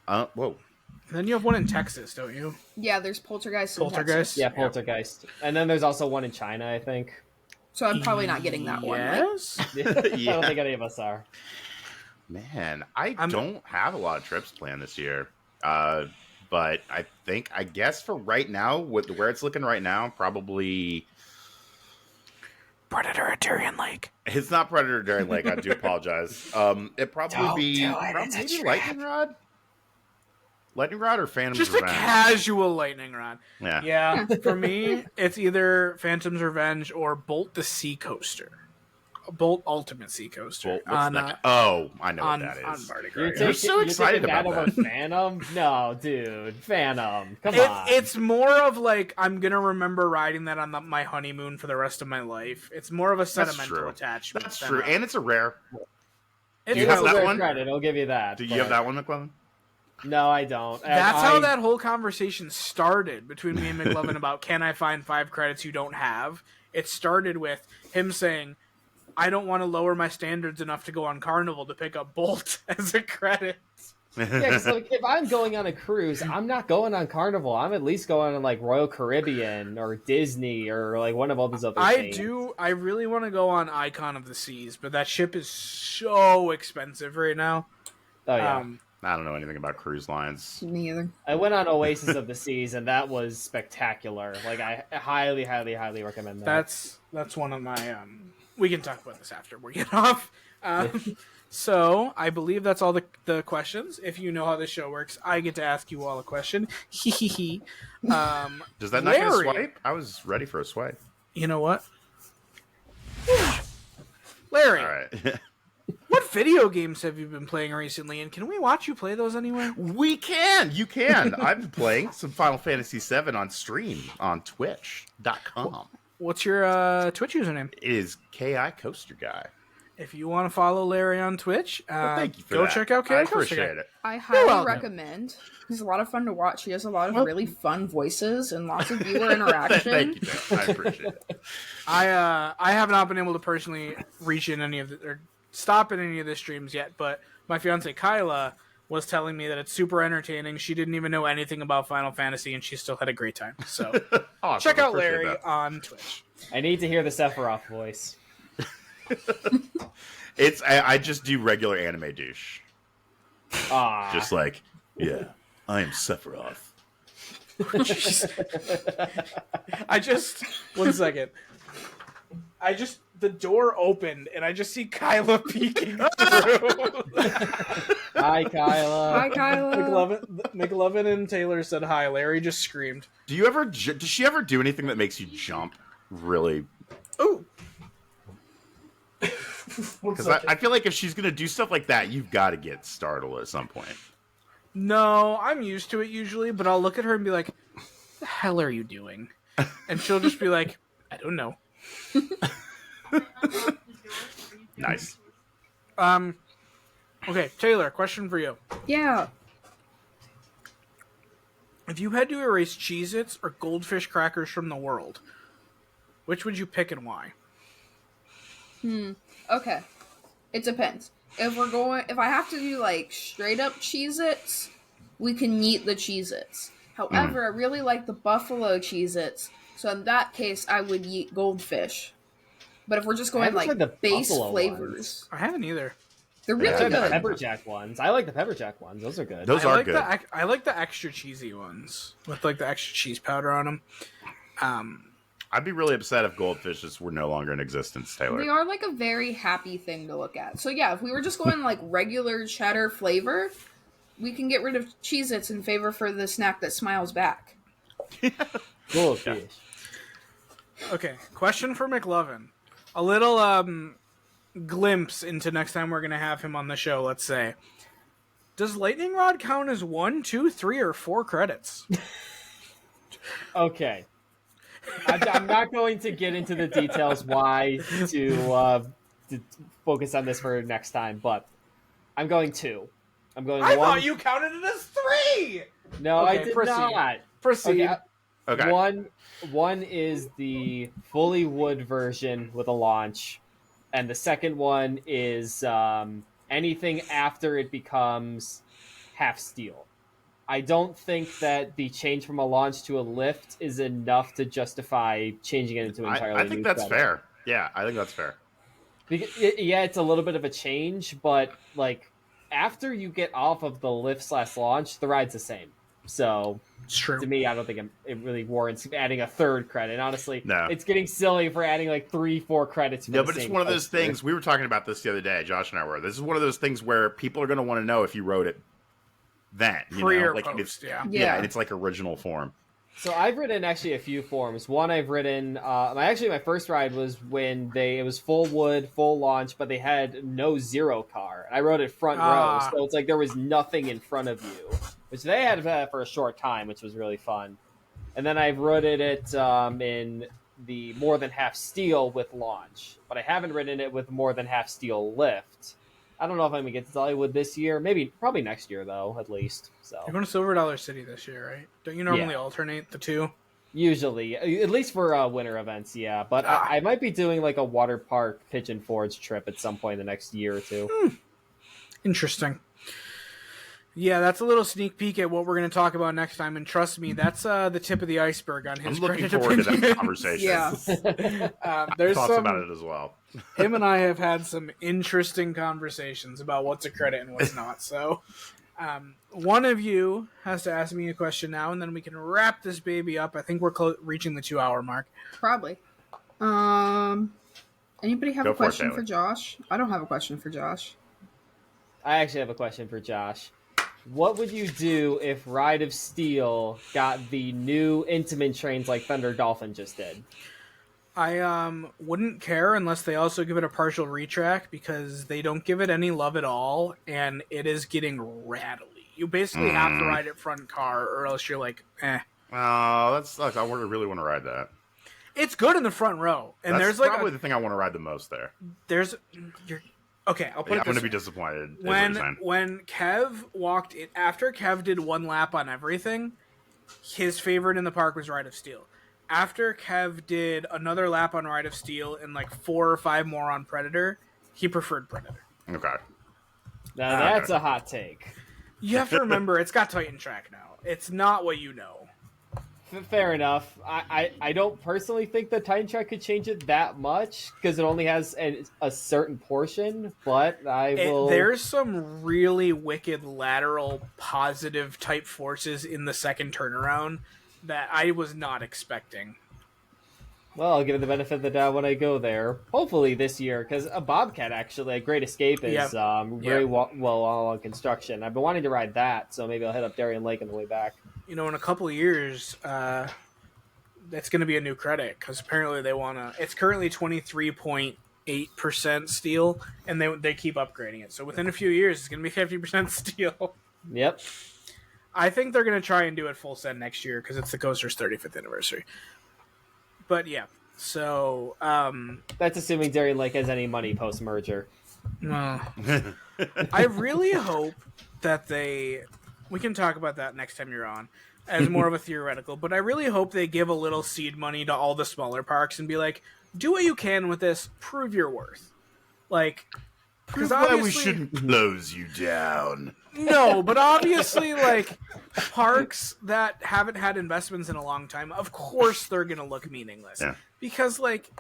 Whoa. And then you have one in Texas, don't you? Yeah, there's Poltergeist. in Poltergeist? Texas. Yeah, Poltergeist. And then there's also one in China, I think. So I'm probably not getting that one. Right? Yes? I don't think any of us are. Man, I don't have a lot of trips planned this year. But I guess for right now, with where it's looking right now, probably Predator at Darien Lake. it's not Predator Darien Lake. I do apologize. It probably maybe Lightning Rod. Lightning Rod or Phantom's Just Revenge? a casual lightning rod. Yeah. Yeah, for me, it's either Phantom's Revenge or Bolt the Sea Coaster. Bolt Ultimate Sea Coaster. Well, what's that? Oh, I know on, what that on is. Mardi Gras. You're, yeah. You're so excited taking that about over that. Phantom? No, dude. Phantom. Come on. It's more of like I'm gonna remember riding that on my honeymoon for the rest of my life. It's more of a sentimental true. attachment. That's than true, and it's a rare. it's you have really- that Fair one? Credit, I'll give you that. Do you but- have that one, McLovin? No, I don't. That's how that whole conversation started between me and McLovin about can I find 5 credits you don't have. It started with him saying, I don't want to lower my standards enough to go on Carnival to pick up Bolt as a credit. Yeah, because like, if I'm going on a cruise, I'm not going on Carnival. I'm at least going on like Royal Caribbean or Disney or like one of all these other things. I really want to go on Icon of the Seas, but that ship is so expensive right now. Oh yeah. I don't know anything about cruise lines. Me either. I went on Oasis of the Seas, and that was spectacular. Like, I highly, highly, highly recommend that. That's one of my. We can talk about this after we get off. So I believe that's all the questions. If you know how this show works, I get to ask you all a question. Does that not get a Larry. swipe? I was ready for a swipe. You know what, Larry? All right. What video games have you been playing recently, and can we watch you play those anywhere? We can. You can. I've been playing some Final Fantasy VII on stream on Twitch.com. What's your Twitch username? It is KI Coaster Guy. If you want to follow Larry on Twitch, Thank you for go that. check out I KI Coaster Guy. appreciate it. I highly welcome. recommend. He's a lot of fun to watch. He has a lot of really fun voices and lots of viewer interaction. Thank you, Jeff. I appreciate it. I have not been able to personally reach in any of or stop in any of the streams yet, but my fiance Kyla was telling me that it's super entertaining. She didn't even know anything about Final Fantasy, and she still had a great time. So Awesome. check out Appreciate Larry that. on Twitch. I need to hear the Sephiroth voice. I just do regular anime douche. Ah, Just like, yeah, I am Sephiroth. One second. The door opened, and I just see Kyla peeking through. hi, Kyla. Hi, Kyla. McLovin and Taylor said hi. Larry just screamed. Does she ever do anything that makes you jump? Really? Ooh. Because I feel like if she's gonna do stuff like that, you've got to get startled at some point. No, I'm used to it usually, but I'll look at her and be like, the hell are you doing? And she'll just be like, I don't know. Nice. Okay, Taylor, question for you. Yeah. If you had to erase Cheez-Its or Goldfish crackers from the world, which would you pick and why? Okay. It depends. If I have to do like straight up Cheez-Its, we can yeet the Cheez-Its. However, I really like the Buffalo Cheez-Its, so in that case, I would yeet Goldfish. But if we're just going haven't like tried the base Buffalo flavors, I haven't either. they're Yeah, really I tried the good. Pepper Jack ones. I like the Pepper Jack ones. Those are good. Those I are like good. I like the extra cheesy ones with like the extra cheese powder on them. I'd be really upset if goldfishes were no longer in existence, Taylor. They are like a very happy thing to look at. So yeah, if we were just going like regular cheddar flavor, we can get rid of Cheez-Its in favor for the snack that smiles back. Goldfish. Okay, question for McLovin. A little glimpse into next time we're gonna have him on the show. Let's say, does lightning rod count as 1, 2, 3, or 4 credits? Okay. I'm not going to get into the details why to focus on this for next time, but I'm going 2. I'm going I 1. thought you counted it as 3. No, Okay, I did proceed. not. Proceed. Okay. One is the fully wood version with a launch, and the second one is anything after it becomes half steel. I don't think that the change from a launch to a lift is enough to justify changing it into an entirely I think new that's credit. fair. Yeah, I think that's fair. Yeah, it's a little bit of a change, but like after you get off of the lift/launch, the ride's the same. So It's true. to me, I don't think it really warrants adding a third credit. Honestly, No. it's getting silly for adding like 3-4 credits. For No, the but it's same one of those coaster. things. We were talking about this the other day. Josh and I were. This is one of those things where people are going to want to know if you wrote it then. Pre or like post, it's, yeah. yeah, and it's like original form. So I've written actually a few forms. One I've written, my first ride was when it was full wood, full launch, but they had no zero car. And I wrote it front row, so it's like there was nothing in front of you, which they had for a short time, which was really fun. And then I've wrote it in the more than half steel with launch, but I haven't written it with more than half steel lift. I don't know if I'm gonna get to Dollywood this year. Probably next year though, at least. So You're going to Silver Dollar City this year, right? Don't you normally alternate the two? usually, at least for winter events, yeah. But I might be doing like a water park Pigeon Forge trip at some point in the next year or two. Interesting. Yeah, that's a little sneak peek at what we're going to talk about next time, and trust me, that's the tip of the iceberg on his I'm looking credit forward to opinion. that conversation. Yeah. There's Thoughts some about it as well. him and I have had some interesting conversations about what's a credit and what's not. So, one of you has to ask me a question now, and then we can wrap this baby up. I think we're reaching the 2-hour mark. Probably. Anybody have Go a for it, question Taylor. for Josh? I don't have a question for Josh. I actually have a question for Josh. What would you do if Ride of Steel got the new Intamin trains like Thunder Dolphin just did? I wouldn't care unless they also give it a partial retrack, because they don't give it any love at all, and it is getting rattly. You basically have to ride it front car, or else you're like, eh. Oh, that sucks. I really want to ride that. It's good in the front row, and That's there's like probably the thing I want to ride the most there. Okay, I'll put Yeah, it I'm going this to be way. disappointed. is what you're saying. When Kev walked in, after Kev did one lap on everything, his favorite in the park was Ride of Steel. After Kev did another lap on Ride of Steel and like 4 or 5 more on Predator, he preferred Predator. Okay. Now that's a hot take. You have to remember, it's got Titan Track now. It's not what you know. Fair enough. I don't personally think the Titan Track could change it that much because it only has a certain portion, but I will... There's some really wicked lateral positive type forces in the second turnaround that I was not expecting. Well, I'll give it the benefit of the doubt when I go there. Hopefully this year, because a Bobcat, actually, a Great Escape, is very well on construction. I've been wanting to ride that, so maybe I'll head up Darien Lake on the way back. You know, in a couple of years, that's going to be a new credit, because apparently they want to... It's currently 23.8% steel, and they keep upgrading it. So within a few years, it's going to be 50% steel. Yep. I think they're going to try and do it full send next year, because it's the coaster's 35th anniversary. But yeah, so... That's assuming Darien Lake has any money post-merger. I really hope that they... We can talk about that next time you're on, as more of a theoretical, but I really hope they give a little seed money to all the smaller parks and be like, do what you can with this, prove your worth. Like... Because why we shouldn't close you down. No, but obviously, like, parks that haven't had investments in a long time, of course they're going to look meaningless. Yeah. Because, like,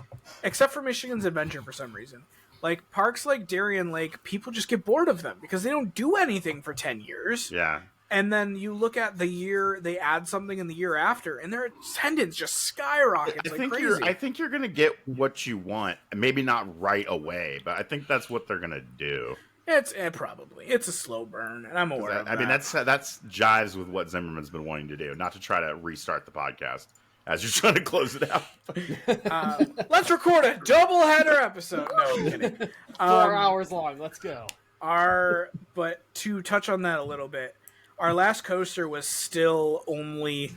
except for Michigan's Adventure for some reason, like, parks like Darien Lake, people just get bored of them because they don't do anything for 10 years. Yeah. And then you look at the year they add something in the year after, and their attendance just skyrockets like crazy. I think you're gonna get what you want. Maybe not right away, but I think that's what they're gonna do. It's a slow burn, and I'm aware of that. I mean, that's jives with what Zimmerman's been wanting to do. Not to try to restart the podcast as you're trying to close it out. Let's record a double-header episode. No, I'm kidding. 4 hours long. Let's go. But to touch on that a little bit, our last coaster was still only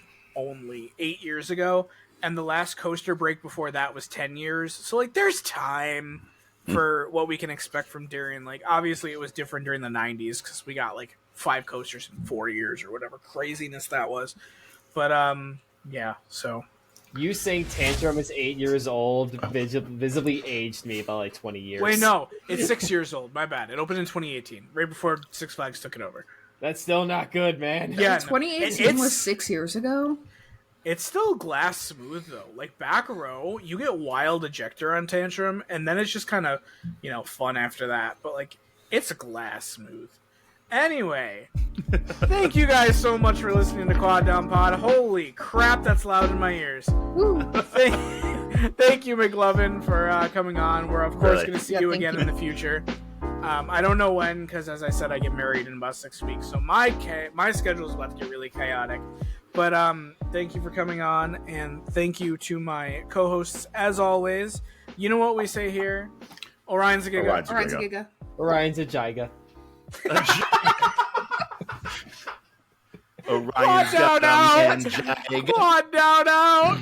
8 years ago, and the last coaster break before that was 10 years. So, like, there's time for what we can expect from Darien. Like, obviously, it was different during the 90s because we got, like, 5 coasters in 4 years or whatever craziness that was. But, yeah, so... You saying Tantrum is 8 years old visibly aged me by like 20 years. Wait, no. It's 6 years old. My bad. It opened in 2018, right before Six Flags took it over. That's still not good, man. Yeah, 2018 was 6 years ago? It's still glass smooth, though. Like, back row, you get wild ejector on Tantrum, and then it's just kind of, fun after that. But, like, it's glass smooth. Anyway, thank you guys so much for listening to Quad Down Pod. Holy crap, that's loud in my ears. Woo. Thank you, McLovin, for coming on. We're, of course, going to see you again in the future. I don't know when, because as I said, I get married in about 6 weeks, so my schedule is about to get really chaotic. But thank you for coming on, and thank you to my co-hosts as always. You know what we say here? Orion's a giga. Orion's a giga. Orion's a giga. Orion's down out.